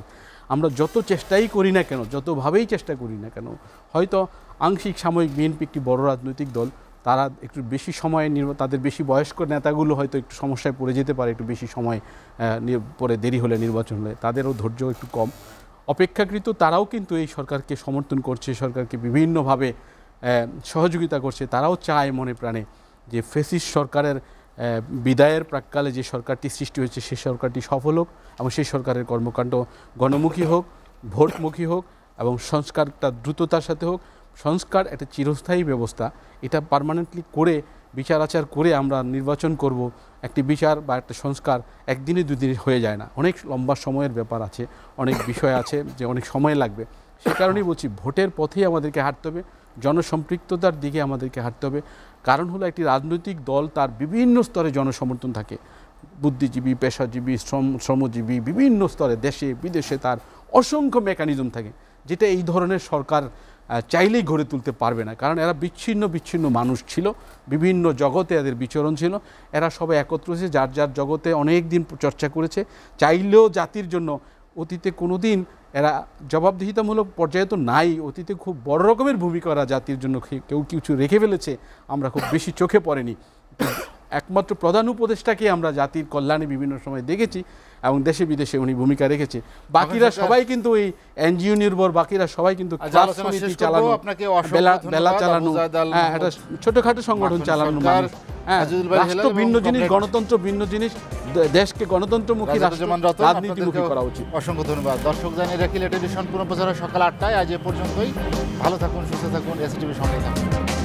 আমরা যত চেষ্টাই করি না কেন, যতভাবেই চেষ্টা করি না কেন, হয়তো আংশিক সাময়িক বিএনপি একটি বড় রাজনৈতিক দল, তারা একটু বেশি সময় তাদের বেশি বয়স্ক নেতাগুলো হয়তো একটু সমস্যায় পড়ে যেতে পারে, একটু বেশি সময় পরে দেরি হলে, নির্বাচন হলে তাদেরও ধৈর্য একটু কম। অপেক্ষাকৃত তারাও কিন্তু এই সরকারকে সমর্থন করছে, সরকারকে বিভিন্নভাবে সহযোগিতা করছে। তারাও চায় মনে প্রাণে যে ফ্যাসিস্ট সরকারের বিদায়ের প্রাক্কালে যে সরকারটি সৃষ্টি হয়েছে সেই সরকারটি সফল হোক, এবং সেই সরকারের কর্মকাণ্ড গণমুখী হোক, ভোটমুখী হোক, এবং সংস্কারটা দ্রুততার সাথে হোক। সংস্কার একটা চিরস্থায়ী ব্যবস্থা, এটা পার্মানেন্টলি করে বিচার আচার করে আমরা নির্বাচন করব। একটি বিচার বা একটা সংস্কার একদিনে দুদিনে হয়ে যায় না, অনেক লম্বা সময়ের ব্যাপার আছে, অনেক বিষয় আছে যে অনেক সময় লাগবে। সে কারণেই বলছি ভোটের পথেই আমাদেরকে হাঁটতে হবে, জনসম্পৃক্ততার দিকে আমাদেরকে হাঁটতে হবে। কারণ হলো একটি রাজনৈতিক দল তার বিভিন্ন স্তরে জনসমর্থন থাকে, বুদ্ধিজীবী, পেশাজীবী, শ্রমজীবী, বিভিন্ন স্তরে দেশে বিদেশে তার অসংখ্য মেকানিজম থাকে, যেটা এই ধরনের সরকার চাইলেই গড়ে তুলতে পারবে না। কারণ এরা বিচ্ছিন্ন মানুষ ছিল, বিভিন্ন জগতে এদের বিচরণ ছিল, এরা সবাই একত্র হয়েছে, যার যার জগতে অনেক দিন চর্চা করেছে। চাইলেও জাতির জন্য অতীতে কোনো দিন এরা জবাবদিহিতামূলক পর্যায়ে তো নাই, অতীতে খুব বড় রকমের ভূমিকা এরা জাতির জন্য কেউ কিছু রেখে ফেলেছে, আমরা খুব বেশি চোখে পড়েনি। একমাত্র প্রধান উপদেষ্টাকে আমরা জাতির কল্যাণে বিভিন্ন সময় দেখেছি এবং দেশে বিদেশে উনি ভূমিকা রেখেছে। বাকিরা সবাই কিন্তু এই এনজিও নির্ভর, বাকিরা সবাই কিন্তু ক্লাব সমিতি চালানো, বেলা চালানো, হ্যাঁ একটা ছোটখাটো সংগঠন চালানো মানুষ। হ্যাঁ, রাষ্ট্র ভিন্ন জিনিস, গণতন্ত্র ভিন্ন জিনিস, দেশকে গণতন্ত্রমুখী রাজনীতিমুখী করা উচিত। অসংখ্য ধন্যবাদ। দর্শক জানিয়ে রাখি লেট এডিশন পুনঃপ্রচার সকাল ৮টায়। আজ এ পর্যন্তই। ভালো থাকুন, সুস্থ থাকুন, এসটিভির সঙ্গে থাকুন।